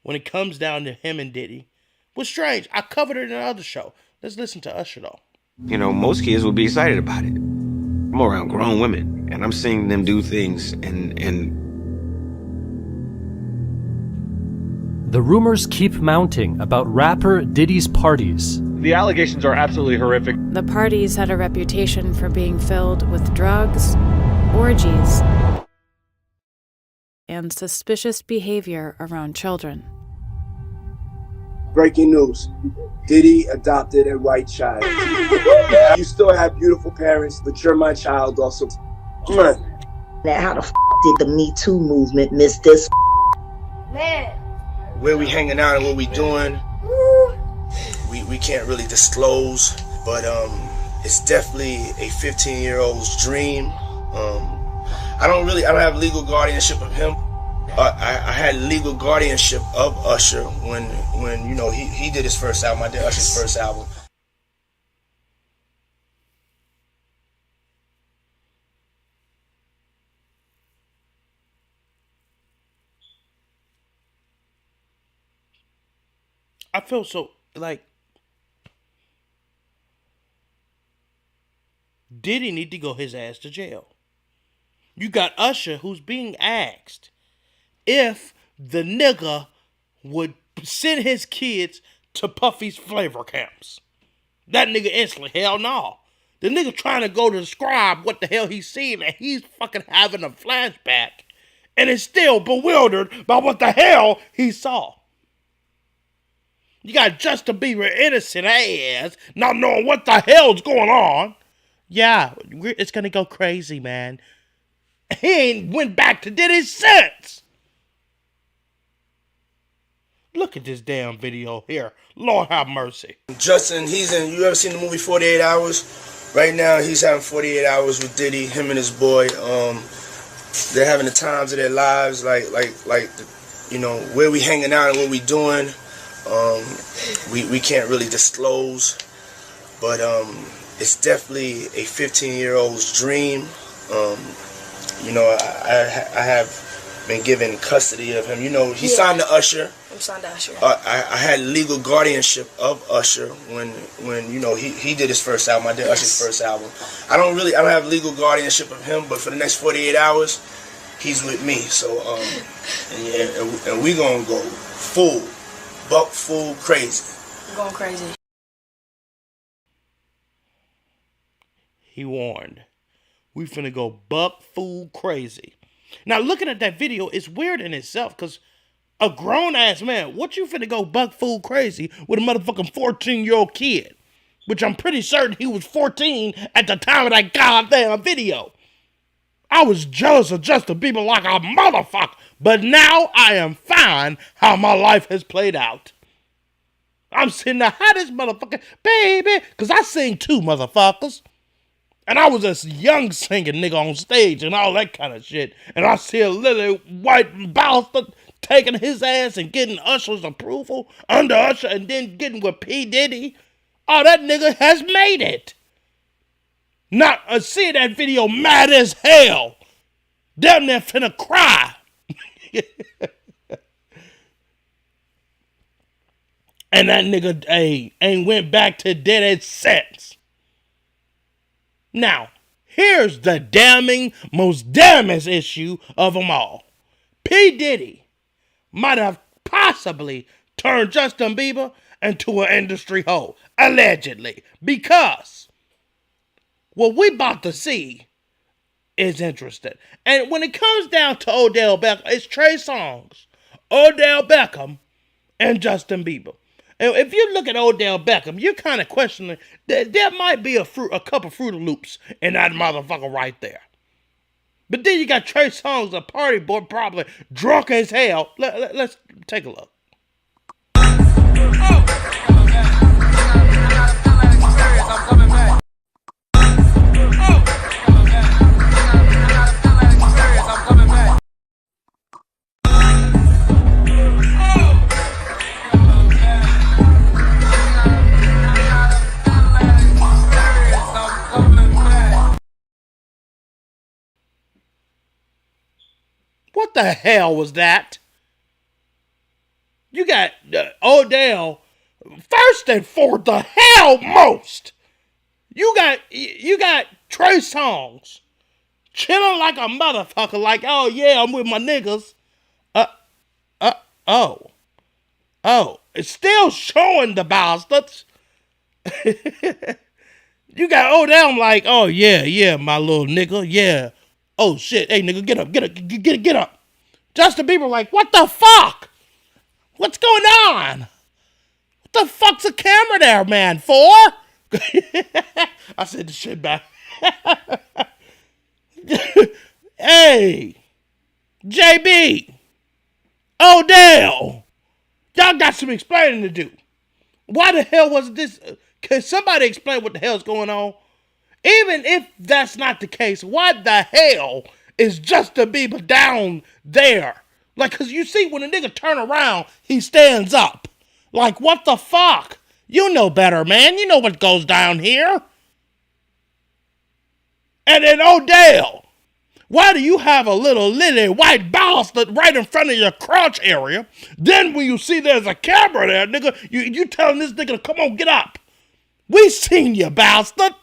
when it comes down to him and Diddy, was strange. I covered it in another show. Let's listen to Usher though. You know, most kids would be excited about it. I'm around grown women, and I'm seeing them do things, and The rumors keep mounting about rapper Diddy's parties. The allegations are absolutely horrific. The parties had a reputation for being filled with drugs, orgies, and suspicious behavior around children. Breaking news. Diddy adopted a white child. You still have beautiful parents, but you're my child also. Now, how the did the Me Too movement miss this? Man. Where we hanging out and what we doing, we can't really disclose, but it's definitely a 15-year-old's dream. I don't have legal guardianship of him. I had legal guardianship of Usher when you know he did his first album. I did Usher's first album. I feel so like Diddy need to go his ass to jail. You got Usher who's being asked if the nigga would send his kids to Puffy's flavor camps. That nigga instantly, hell no. The nigga trying to go to describe what the hell he's seen, and he's fucking having a flashback and is still bewildered by what the hell he saw. You got Justin Bieber innocent ass, not knowing what the hell's going on. Yeah, it's gonna go crazy, man. He ain't went back to Diddy since. Look at this damn video here. Lord have mercy. Justin, you ever seen the movie 48 Hours? Right now, he's having 48 hours with Diddy, him and his boy. They're having the times of their lives, like, you know, where we hanging out and what we doing. We can't really disclose, but it's definitely a 15-year-old's dream. You know, I have been given custody of him. You know, he signed to Usher. I'm signed to Usher. I had legal guardianship of Usher when you know he did his first album. I did Usher's first album. I don't have legal guardianship of him, but for the next 48 hours, he's with me. So and we gonna go buck full crazy. I'm going crazy. He warned, we finna go buck fool crazy. Now, looking at that video, it's weird in itself, because a grown-ass man, what you finna go buck fool crazy with a motherfucking 14-year-old kid? Which I'm pretty certain he was 14 at the time of that goddamn video. I was jealous of Justin Bieber like a motherfucker, but now I am fine how my life has played out. I'm sitting there, how this motherfucker, baby, because I sing too, motherfuckers. And I was a young singing nigga on stage and all that kind of shit. And I see a little white bastard taking his ass and getting Usher's approval under Usher and then getting with P. Diddy. Oh, that nigga has made it. Not see that video mad as hell. Damn near finna cry. And that nigga ain't went back to Diddy since. Now, here's the most damning issue of them all. P. Diddy might have possibly turned Justin Bieber into an industry hoe, allegedly, because what we about to see is interesting. And when it comes down to Odell Beckham, it's Trey Songz, Odell Beckham, and Justin Bieber. And if you look at Odell Beckham, you're kind of questioning that there might be a couple Fruit Loops in that motherfucker right there. But then you got Trey Songz, a party boy, probably drunk as hell. Let's take a look. What the hell was that? You got Odell, first and foremost. You got Trey Songz chilling like a motherfucker, like, oh yeah, I'm with my niggas. It's still showing the bastards. You got Odell like, oh yeah, my little nigga, yeah. Oh shit, hey nigga, get up. Justin Bieber like, what the fuck? What's going on? What the fuck's a camera there, man, for? I said the shit back. Hey, JB, Odell, y'all got some explaining to do. Why the hell was this? Can somebody explain what the hell's going on? Even if that's not the case, why the hell is Justin Bieber down there? Like, because you see, when a nigga turn around, he stands up. Like, what the fuck? You know better, man. You know what goes down here. And then Odell, why do you have a little lily white bastard right in front of your crotch area? Then when you see there's a camera there, nigga, you telling this nigga to come on, get up. We seen you, bastard.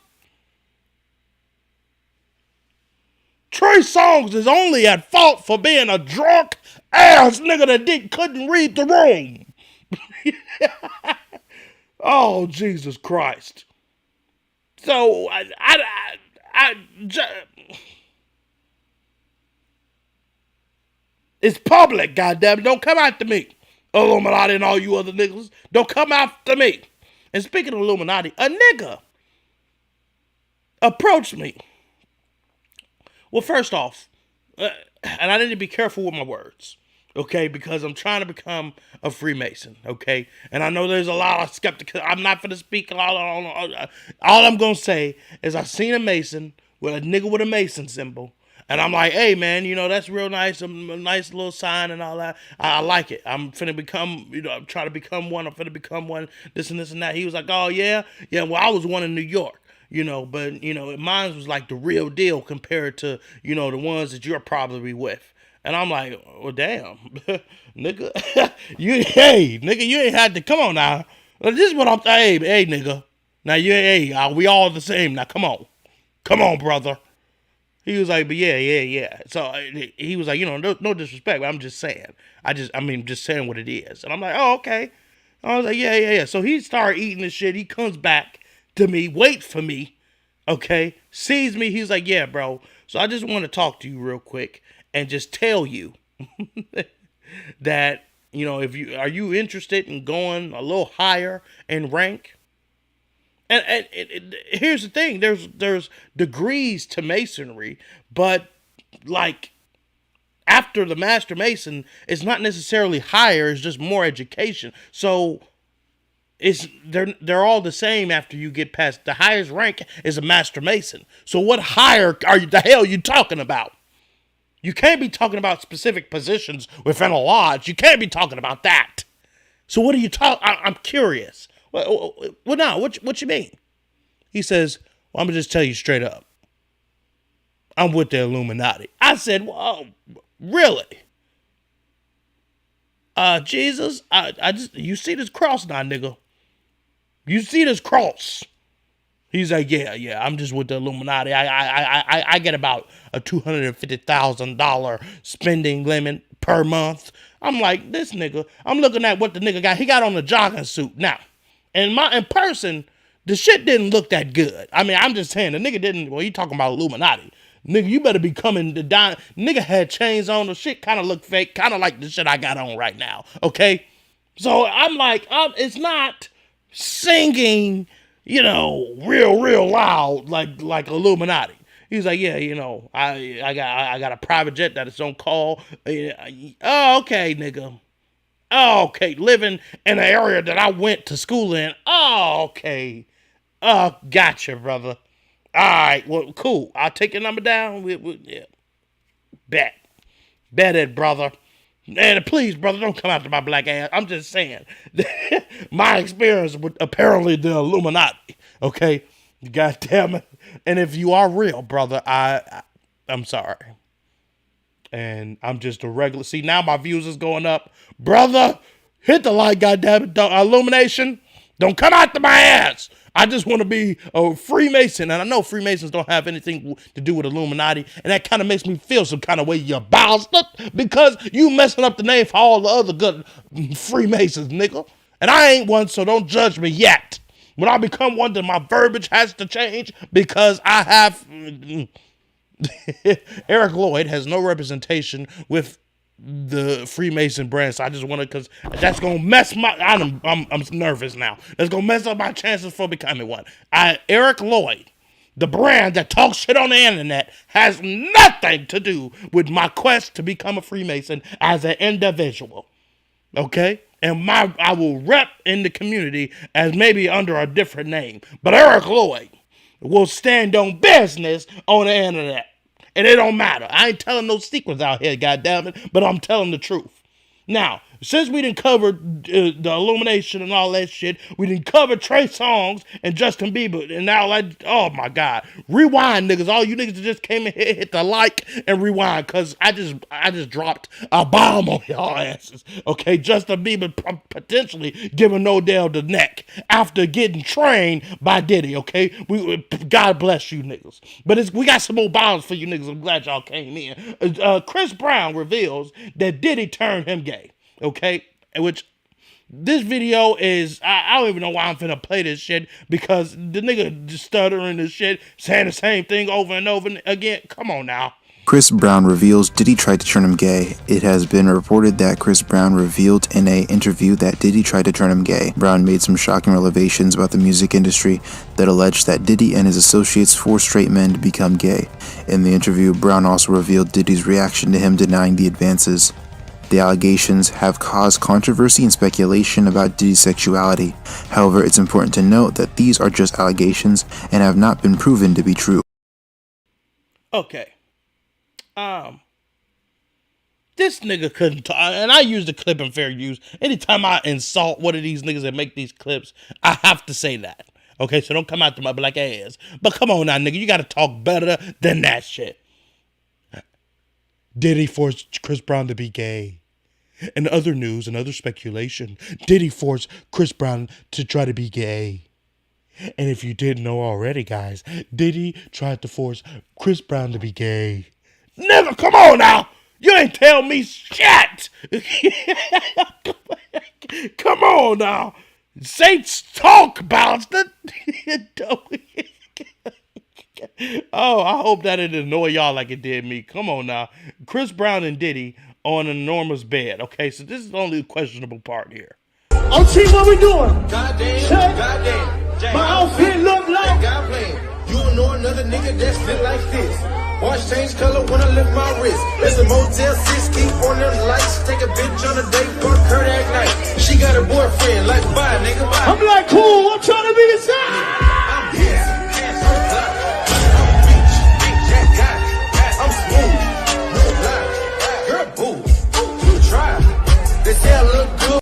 Trey Songz is only at fault for being a drunk ass nigga that couldn't read the room. Oh, Jesus Christ. So, it's public, goddamn. Don't come after me, Illuminati and all you other niggas. Don't come after me. And speaking of Illuminati, a nigga approached me. Well, first off, and I need to be careful with my words, okay, because I'm trying to become a Freemason, okay, and I know there's a lot of skeptics. I'm not going to speak all I'm going to say is I seen a Mason with a nigga with a Mason symbol, and I'm like, hey, man, you know, that's real nice, a nice little sign and all that. I like it. I'm finna become, I'm trying to become one. I'm finna become one, this and this and that. He was like, oh, yeah, well, I was one in New York. You know, but, you know, mine was like the real deal compared to, you know, the ones that you're probably with. And I'm like, well, damn, nigga, nigga, you ain't had to, come on now. This is what I'm, hey, nigga. Now we all the same. Now come on, brother. He was like, but yeah. So he was like, no disrespect, but I'm just saying. Just saying what it is. And I'm like, oh, okay. I was like, yeah. So he started eating this shit. He comes back to me, waits for me, okay, sees me. He's like, yeah, bro. So I just want to talk to you real quick and just tell you that, if are you interested in going a little higher in rank? And here's the thing: there's degrees to masonry, but like after the master mason, it's not necessarily higher; it's just more education. So they're all the same after you get past the highest rank is a master mason. So what higher the hell you talking about? You can't be talking about specific positions within a lodge. You can't be talking about that. So what are you talking? I'm curious. Well, now, what you mean? He says, well, I'm going to just tell you straight up. I'm with the Illuminati. I said, well, really? Jesus, you see this cross now, nigga? You see this cross? He's like, yeah, I'm just with the Illuminati. I get about a $250,000 spending limit per month. I'm like, this nigga, I'm looking at what the nigga got. He got on a jogging suit. Now, in person, the shit didn't look that good. I'm just saying, the nigga didn't, well, he talking about Illuminati. Nigga, you better be coming to die. Nigga had chains on. The shit kind of looked fake, kind of like the shit I got on right now, okay? So I'm like, it's not singing, real loud like Illuminati. He's like, yeah, I got a private jet that is on call. Oh, okay, nigga. Oh, okay, living in an area that I went to school in. Oh, okay. Oh, gotcha, brother. All right, well, cool. I'll take your number down. Yeah. Bet it, brother. And please, brother, don't come after my black ass. I'm just saying. My experience with apparently the Illuminati. Okay? God damn it. And if you are real, brother, I'm sorry. And I'm just a regular. See, now my views is going up. Brother, hit the like, goddammit. Illumination. Don't come after my ass. I just want to be a Freemason. And I know Freemasons don't have anything to do with Illuminati. And that kind of makes me feel some kind of way, you bastard. Because you messing up the name for all the other good Freemasons, nigga. And I ain't one, so don't judge me yet. When I become one, then my verbiage has to change because I have... Eric Lloyd has no representation with the Freemason brand, so I just want to, because that's gonna mess my. I'm nervous now. That's gonna mess up my chances for becoming one. Eric Lloyd, the brand that talks shit on the internet, has nothing to do with my quest to become a Freemason as an individual. Okay, and I will rep in the community as maybe under a different name, but Eric Lloyd will stand on business on the internet. And it don't matter. I ain't telling no secrets out here, goddammit, but I'm telling the truth. Now, since we didn't cover the Illumination and all that shit, we didn't cover Trey Songz and Justin Bieber, and now oh my God, rewind, niggas! All you niggas that just came in here, hit the like and rewind, cause I just dropped a bomb on y'all asses. Okay, Justin Bieber potentially giving Odell the neck after getting trained by Diddy. Okay, God bless you niggas, but we got some more bombs for you niggas. I'm glad y'all came in. Chris Brown reveals that Diddy turned him gay. Okay, which this video is, I don't even know why I'm finna play this shit, because the nigga just stuttering this shit, saying the same thing over and over again. Come on now. Chris Brown reveals Diddy tried to turn him gay. It has been reported that Chris Brown revealed in an interview that Diddy tried to turn him gay. Brown made some shocking revelations about the music industry that alleged that Diddy and his associates forced straight men to become gay. In the interview, Brown also revealed Diddy's reaction to him denying the advances. The allegations have caused controversy and speculation about Diddy's sexuality. However, it's important to note that these are just allegations and have not been proven to be true. Okay. This nigga couldn't talk, and I use the clip in fair use. Anytime I insult one of these niggas that make these clips, I have to say that. Okay, so don't come out to my black ass. But come on now, nigga, you gotta talk better than that shit. Diddy forced Chris Brown to be gay. In other news and other speculation, Diddy forced Chris Brown to try to be gay. And if you didn't know already, guys, Diddy tried to force Chris Brown to be gay. Nigga, come on now! You ain't tell me shit! Come on now! Saints talk, bastard! Oh, I hope that didn't annoy y'all like it did me. Come on now. Chris Brown and Diddy on an enormous bed. Okay, so this is only the questionable part here. Oh, see what we doing? Goddamn. My outfit look like. You know another nigga that's fit like this. Watch change color when I lift my wrist. It's a Motel 6, keep on them lights. Take a bitch on a date, fuck her that night. She got a boyfriend, like bye, nigga, bye. I'm like, cool, I'm trying to be the side. I'm busy, ass on block. I'm rich, big jack guy. I'm smooth, no lie. Girl, boo, you try. They say I look good.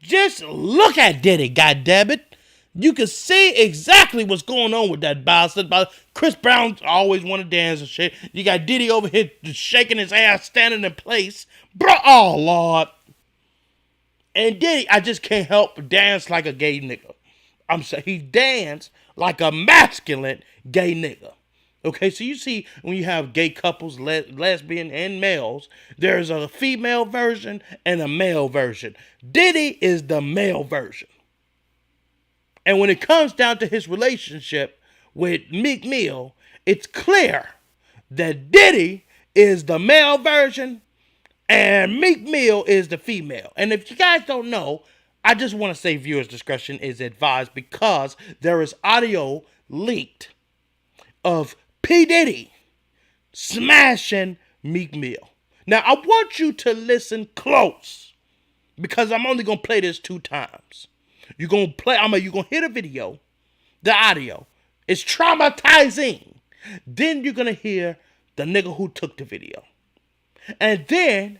Just look at Diddy, goddammit. You can see exactly what's going on with that bastard. Chris Brown always want to dance and shit. You got Diddy over here shaking his ass, standing in place. Bro, oh, Lord. And Diddy, I just can't help but dance like a gay nigga. I'm saying he danced like a masculine gay nigga. Okay, so you see when you have gay couples, lesbian and males, there's a female version and a male version. Diddy is the male version. And when it comes down to his relationship with Meek Mill, it's clear that Diddy is the male version and Meek Mill is the female. And if you guys don't know, I just want to say viewers' discretion is advised because there is audio leaked of P. Diddy smashing Meek Mill. Now, I want you to listen close because I'm only going to play this 2 times. You're going to hear the video, the audio. It's traumatizing. Then you're going to hear the nigga who took the video. And then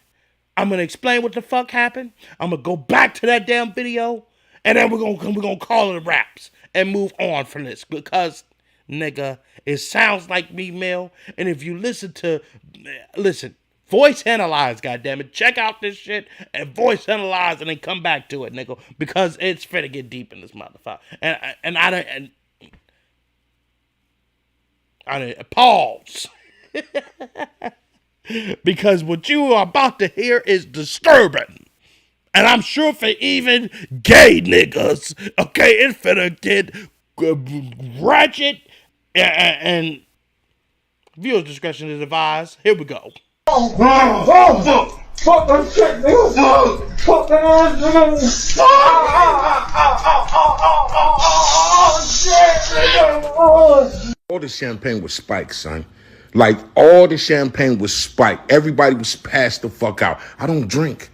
I'm going to explain what the fuck happened. I'm going to go back to that damn video. And then we're going to call it wraps and move on from this. Because, nigga, it sounds like Meek Mill. And if you listen, voice analyze, goddammit. Check out this shit and voice analyze and then come back to it, nigga. Because it's finna get deep in this motherfucker. And I didn't pause. Because what you are about to hear is disturbing. And I'm sure for even gay niggas, okay, it's finna get ratchet and viewer's discretion is advised. Here we go. Fuck that shit, nigga. Fuck that shit. All the champagne was spiked, son. Like, all the champagne was spiked. Everybody was passed the fuck out. I don't drink,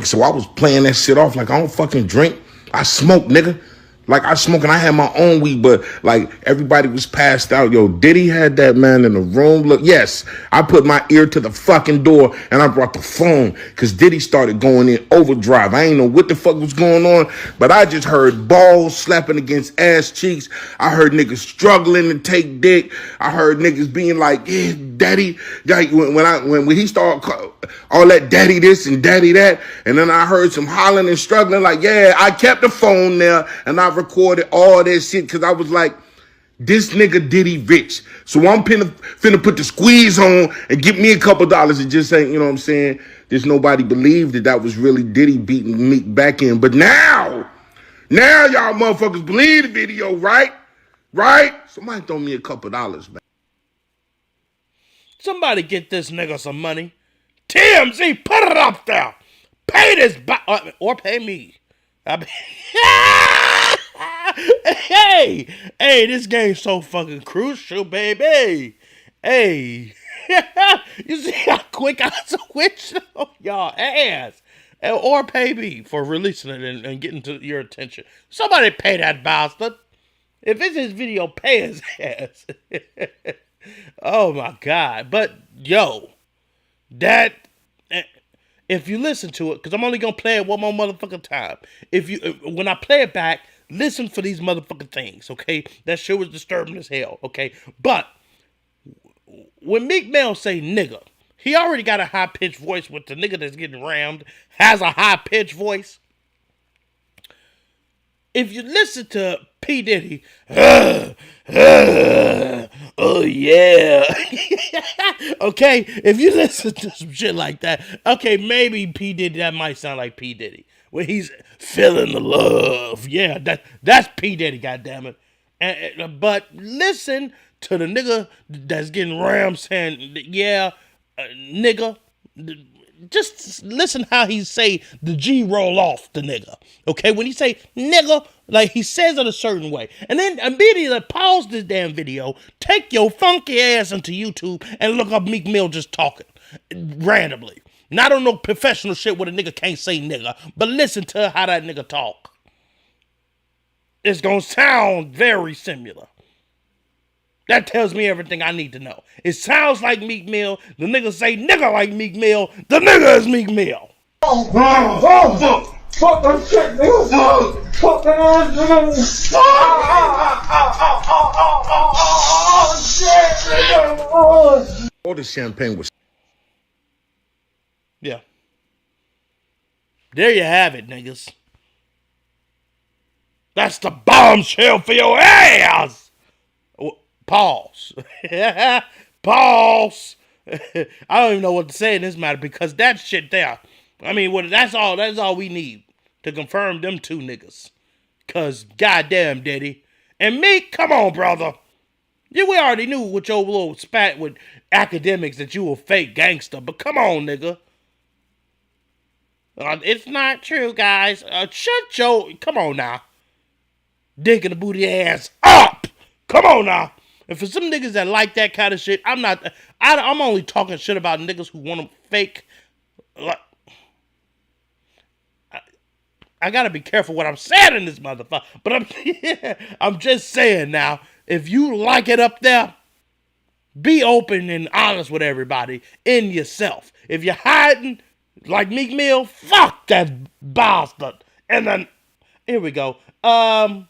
so I was playing that shit off like I don't fucking drink. I smoke, nigga. Like, I smoke and I had my own weed, but, like, everybody was passed out. Yo, Diddy had that man in the room. Look, yes, I put my ear to the fucking door and I brought the phone because Diddy started going in overdrive. I ain't know what the fuck was going on, but I just heard balls slapping against ass cheeks. I heard niggas struggling to take dick. I heard niggas being like, yeah, daddy. Like, when he started all that daddy this and daddy that, and then I heard some hollering and struggling like, yeah, I kept the phone there and I recorded all that shit because I was like, this nigga Diddy rich. So I'm finna put the squeeze on and get me a couple dollars and just say, you know what I'm saying? There's nobody believed that was really Diddy beating Meek back in. But now y'all motherfuckers believe the video, right? Right? Somebody throw me a couple dollars, man. Somebody get this nigga some money. TMZ, put it up there. Pay this or pay me. Hey, this game's so fucking crucial, baby. Hey, you see how quick I switched on y'all ass. Or pay me for releasing it and getting to your attention. Somebody pay that bastard. If it's his video, pay his ass. Oh my God. But yo, that if you listen to it, because I'm only gonna play it one more motherfucking time. When I play it back, listen for these motherfucking things, okay? That shit was disturbing as hell, okay? But when Meek Mill say nigga, he already got a high-pitched voice with the nigga that's getting rammed, has a high-pitched voice. If you listen to P. Diddy, oh yeah. Okay, if you listen to some shit like that, okay, maybe P. Diddy, that might sound like P. Diddy. When he's feeling the love. Yeah, that's P. Diddy, goddammit. But listen to the nigga that's getting rammed saying, yeah, nigga. Just listen how he say the G roll off the nigga. Okay, when he say nigga, like he says it a certain way. And then immediately pause this damn video, take your funky ass into YouTube and look up Meek Mill just talking randomly. Not on no professional shit where the nigga can't say nigga, but listen to how that nigga talk. It's gonna sound very similar. That tells me everything I need to know. It sounds like Meek Mill. The nigga say nigga like Meek Mill. The nigga is Meek Mill. Fuck that shit, nigga. Fuck that ass, nigga. All the champagne was. Yeah. There you have it, niggas. That's the bombshell for your ass. Pause. Pause. I don't even know what to say in this matter because that shit there. I mean, that's all we need to confirm them two niggas. Cause goddamn, Diddy. And Meek, come on, brother. Yeah, we already knew with your little spat with academics that you a fake gangster, but come on, nigga. It's not true, guys. Shut your... Come on now. Dick in the booty ass up. Come on now. And for some niggas that like that kind of shit, I'm only talking shit about niggas who want to fake. Like, I gotta be careful what I'm saying in this motherfucker. But I'm just saying now, if you like it up there, be open and honest with everybody in yourself. If you're hiding like Meek Mill, fuck that bastard. And then, here we go. And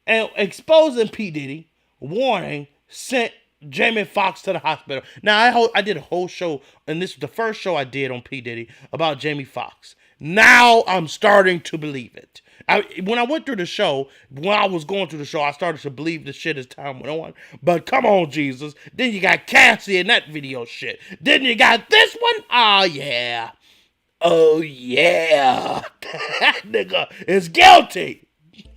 exposing P. Diddy, warning, sent Jamie Foxx to the hospital. Now, I did a whole show, and this is the first show I did on P. Diddy about Jamie Foxx. Now I'm starting to believe it. When I went through the show, when I was going through the show, I started to believe the shit as time went on. But come on, Jesus. Then you got Cassie in that video shit. Then you got this one. Oh, yeah. Oh, yeah. That nigga is guilty.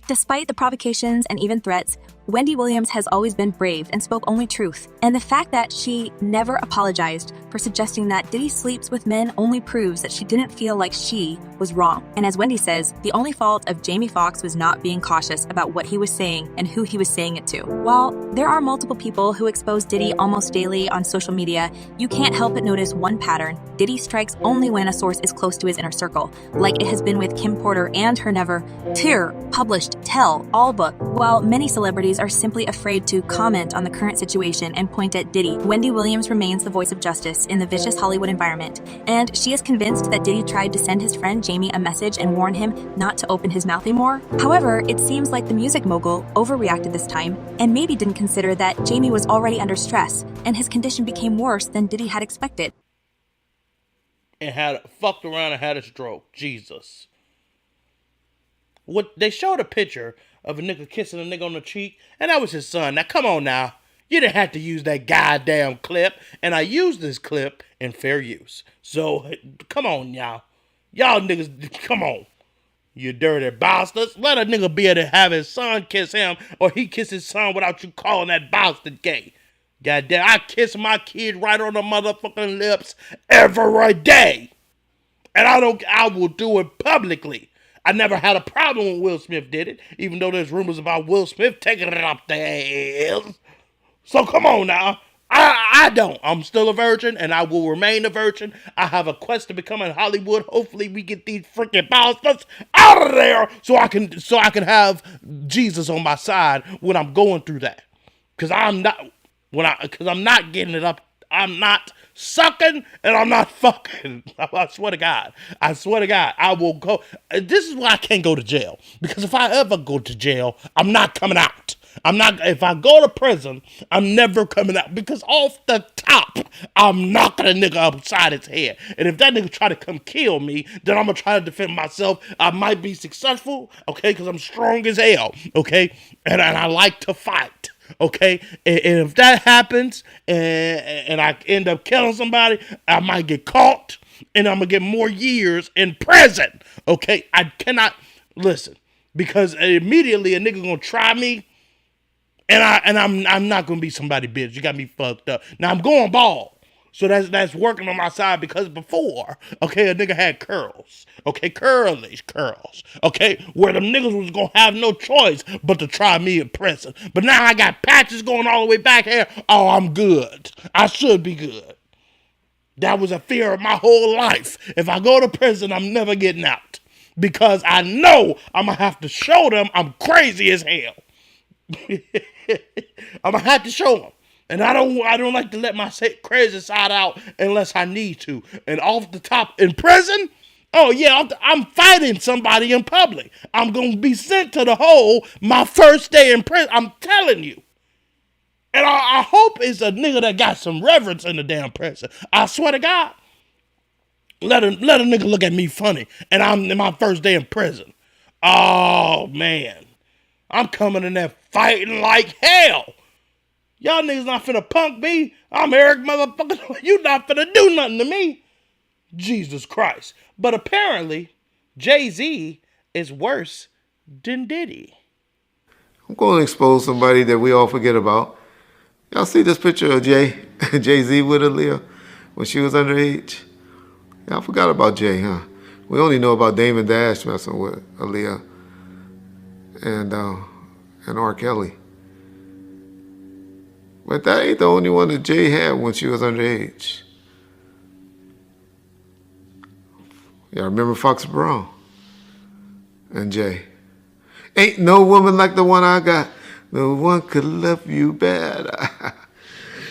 Despite the provocations and even threats, Wendy Williams has always been brave and spoke only truth. And the fact that she never apologized for suggesting that Diddy sleeps with men only proves that she didn't feel like she was wrong. And as Wendy says, the only fault of Jamie Foxx was not being cautious about what he was saying and who he was saying it to. While there are multiple people who expose Diddy almost daily on social media, you can't help but notice one pattern. Diddy strikes only when a source is close to his inner circle, like it has been with Kim Porter and her never published Tell All book. While many celebrities are simply afraid to comment on the current situation and point at Diddy, Wendy Williams remains the voice of justice in the vicious Hollywood environment, and she is convinced that Diddy tried to send his friend Jamie a message and warn him not to open his mouth anymore. However, it seems like the music mogul overreacted this time and maybe didn't consider that Jamie was already under stress and his condition became worse than Diddy had expected. And had fucked around and had a stroke. Jesus. What they showed a picture of a nigga kissing a nigga on the cheek, and that was his son. Now, come on now. You didn't have to use that goddamn clip, and I used this clip in fair use. So, come on, y'all. Y'all niggas, come on. You dirty bastards. Let a nigga be able to have his son kiss him, or he kiss his son without you calling that bastard gay. Goddamn, I kiss my kid right on the motherfucking lips every day. And I will do it publicly. I never had a problem when Will Smith did it, even though there's rumors about Will Smith taking it up the ass. So come on now. I don't. I'm still a virgin, and I will remain a virgin. I have a quest to become in Hollywood. Hopefully we get these freaking bastards out of there so I can have Jesus on my side when I'm going through that. Because I'm not getting it up. I'm not sucking and I'm not fucking. I swear to God. I will go. This is why I can't go to jail. Because if I ever go to jail, I'm not coming out. I'm not, if I go to prison, I'm never coming out because off the top, I'm knocking a nigga upside his head. And if that nigga try to come kill me, then I'm gonna try to defend myself. I might be successful, okay, because I'm strong as hell, okay, and I like to fight. Okay, and if that happens and I end up killing somebody, I might get caught and I'm gonna get more years in prison. Okay, I cannot listen because immediately a nigga gonna try me, and I'm not gonna be somebody bitch. You got me fucked up. Now I'm going bald. So that's working on my side because before, okay, a nigga had curls. Okay, curly curls. Okay, where them niggas was gonna have no choice but to try me in prison. But now I got patches going all the way back here. Oh, I'm good. I should be good. That was a fear of my whole life. If I go to prison, I'm never getting out. Because I know I'm gonna have to show them I'm crazy as hell. I'm gonna have to show them. And I don't like to let my crazy side out unless I need to. And off the top, in prison, oh yeah, I'm fighting somebody in public. I'm gonna be sent to the hole my first day in prison. I'm telling you. And I hope it's a nigga that got some reverence in the damn prison. I swear to God, let a nigga look at me funny, and I'm in my first day in prison. Oh man, I'm coming in there fighting like hell. Y'all niggas not finna punk me. I'm Eric motherfucker. You not finna do nothing to me. Jesus Christ. But apparently, Jay-Z is worse than Diddy. I'm going to expose somebody that we all forget about. Y'all see this picture of Jay-Z with Aaliyah when she was underage? Y'all forgot about Jay, huh? We only know about Damon Dash messing with Aaliyah and R. Kelly. But that ain't the only one that Jay had when she was underage. Y'all remember Fox Brown and Jay? Ain't no woman like the one I got. No one could love you better.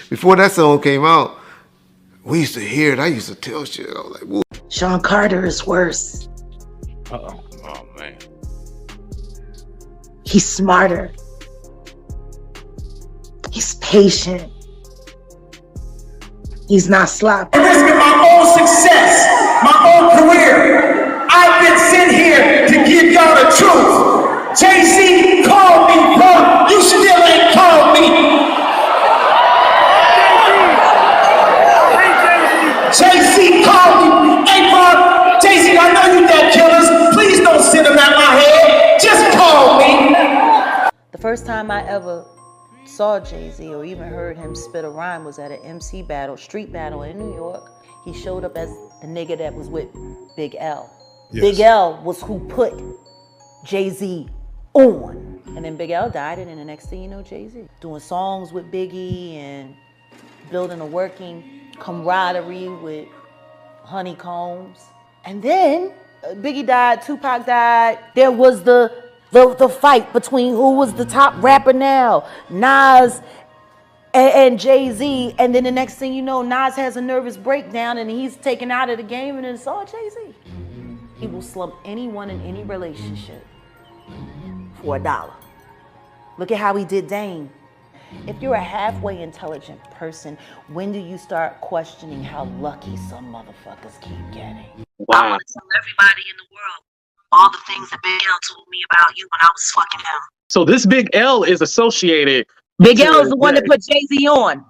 Before that song came out, we used to hear it. I used to tell shit. I was like, whoa. Sean Carter is worse. Uh-oh. Oh, man. He's smarter. He's patient. He's not sloppy. Risking my own success, my own career. I've been sent here to give y'all the truth. Jay-Z called me, bro. You still ain't called me. Jay-Z called me. Hey, bro, Jay-Z, I know you got killers. Please don't send them at my head. Just call me. The first time I ever saw Jay-Z or even heard him spit a rhyme was at an MC battle, street battle in New York. He showed up as the nigga that was with Big L. Yes. Big L was who put Jay-Z on. And then Big L died, and then the next thing you know, Jay-Z. Doing songs with Biggie and building a working camaraderie with Honeycombs. And then Biggie died, Tupac died. There was the fight between who was the top rapper now, Nas and Jay-Z. And then the next thing you know, Nas has a nervous breakdown and he's taken out of the game, and it's all Jay-Z. He will slump anyone in any relationship for $1. Look at how he did Dame. If you're a halfway intelligent person, when do you start questioning how lucky some motherfuckers keep getting? Wow. I want to tell everybody in the world all the things that Big L told me about you when I was fucking him. So this Big L is associated. Big L is the one that put Jay-Z on.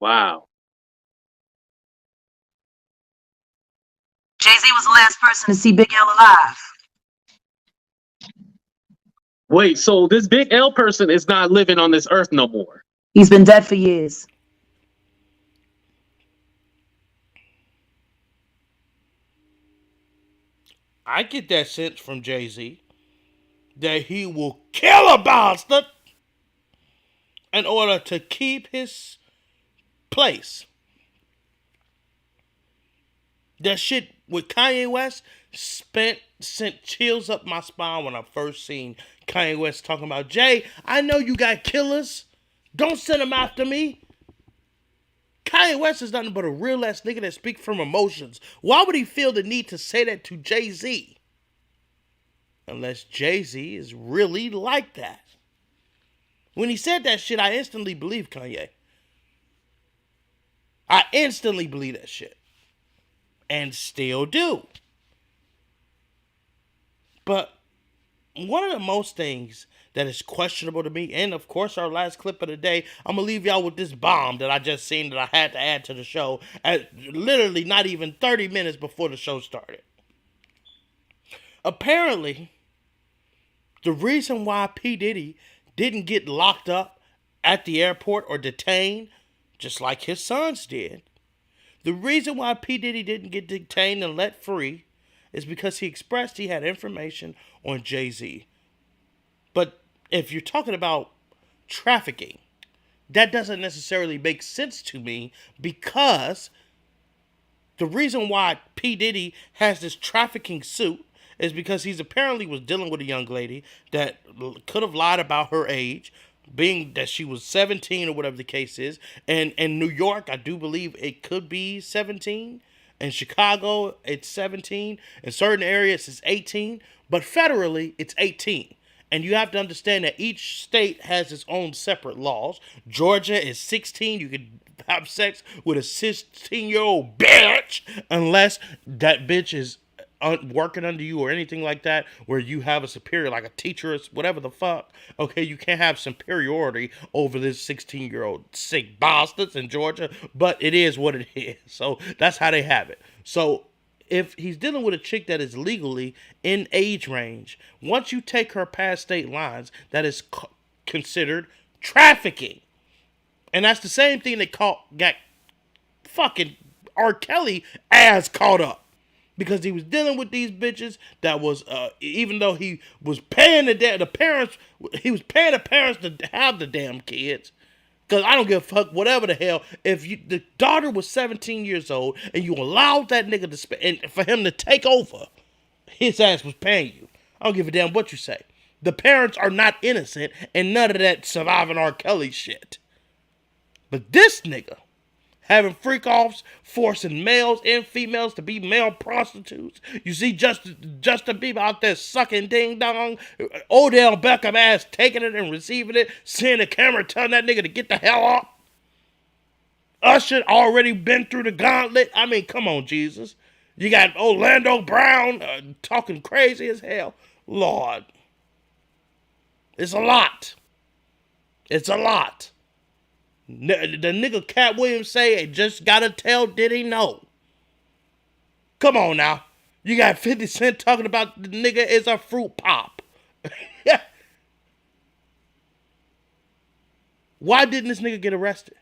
Wow. Jay-Z was the last person to see Big L alive. Wait, so this Big L person is not living on this earth no more? He's been dead for years. I get that sense from Jay-Z that he will kill a bastard in order to keep his place. That shit with Kanye West sent chills up my spine when I first seen Kanye West talking about, Jay, I know you got killers. Don't send them after me. Kanye West is nothing but a real ass nigga that speaks from emotions. Why would he feel the need to say that to Jay-Z? unless Jay-Z is really like that. When he said that shit, I instantly believed Kanye. I instantly believe that shit. And still do. But one of the most things that is questionable to me, and of course our last clip of the day, I'm going to leave y'all with this bomb that I just seen that I had to add to the show at literally not even 30 minutes before the show started. Apparently, the reason why P. Diddy didn't get locked up at the airport or detained, just like his sons did, the reason why P. Diddy didn't get detained and let free is because he expressed he had information on Jay-Z. But if you're talking about trafficking, that doesn't necessarily make sense to me, because the reason why P. Diddy has this trafficking suit is because he's apparently was dealing with a young lady that could have lied about her age, being that she was 17 or whatever the case is. And in New York, I do believe it could be 17. In Chicago, it's 17. In certain areas, it's 18. But federally, it's 18. And you have to understand that each state has its own separate laws. Georgia is 16. You can have sex with a 16-year-old bitch unless that bitch is working under you or anything like that, where you have a superior, like a teacher or whatever the fuck. Okay, you can't have superiority over this 16-year-old sick bastards in Georgia, but it is what it is. So that's how they have it. So if he's dealing with a chick that is legally in age range, once you take her past state lines, that is considered trafficking. And that's the same thing that got fucking R. Kelly ass caught up. Because he was dealing with these bitches that was, even though he was paying the parents to have the damn kids. Because I don't give a fuck, whatever the hell. If the daughter was 17 years old and you allowed that nigga to spend, and for him to take over, his ass was paying you. I don't give a damn what you say. The parents are not innocent and none of that surviving R. Kelly shit. But this nigga, having freak-offs, forcing males and females to be male prostitutes. You see Justin Bieber out there sucking ding-dong. Odell Beckham ass taking it and receiving it. Seeing the camera telling that nigga to get the hell up. Usher already been through the gauntlet. I mean, come on, Jesus. You got Orlando Brown talking crazy as hell. Lord. It's a lot. It's a lot. The nigga Cat Williams say, just gotta tell Diddy no. Come on now. You got 50 Cent talking about the nigga is a fruit pop. Why didn't this nigga get arrested?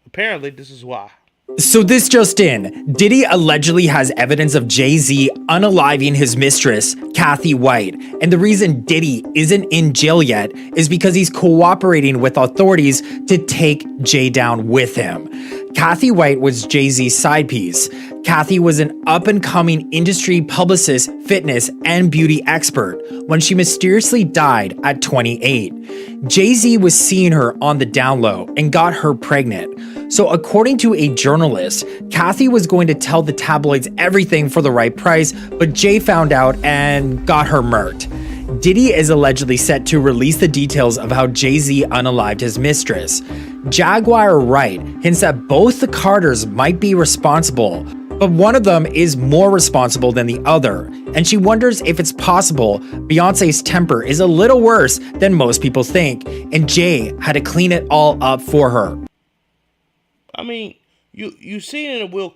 Apparently, this is why. So this just in, Diddy allegedly has evidence of Jay-Z unaliving his mistress, Kathy White. And the reason Diddy isn't in jail yet is because he's cooperating with authorities to take Jay down with him. Kathy White was Jay-Z's side piece. Kathy was an up-and-coming industry publicist, fitness, and beauty expert when she mysteriously died at 28. Jay-Z was seeing her on the down low and got her pregnant. So according to a journalist, Kathy was going to tell the tabloids everything for the right price, but Jay found out and got her murked. Diddy is allegedly set to release the details of how Jay-Z unalived his mistress. Jaguar Wright hints that both the Carters might be responsible, but one of them is more responsible than the other, and she wonders if it's possible Beyonce's temper is a little worse than most people think, and Jay had to clean it all up for her. I mean, you seen in Will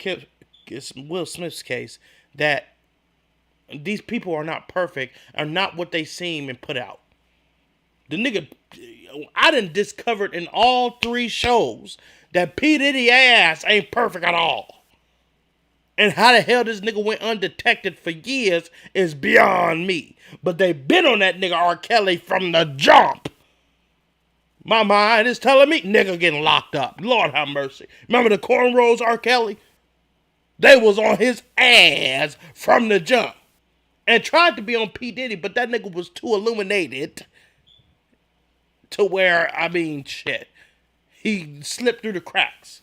Smith's case that these people are not perfect, are not what they seem and put out. The nigga, I done discovered in all 3 shows that P. Diddy ass ain't perfect at all. And how the hell this nigga went undetected for years is beyond me. But they been on that nigga R. Kelly from the jump. My mind is telling me nigga getting locked up. Lord have mercy. Remember the cornrows R. Kelly? They was on his ass from the jump. And tried to be on P. Diddy, but that nigga was too illuminated to where, I mean, shit. He slipped through the cracks.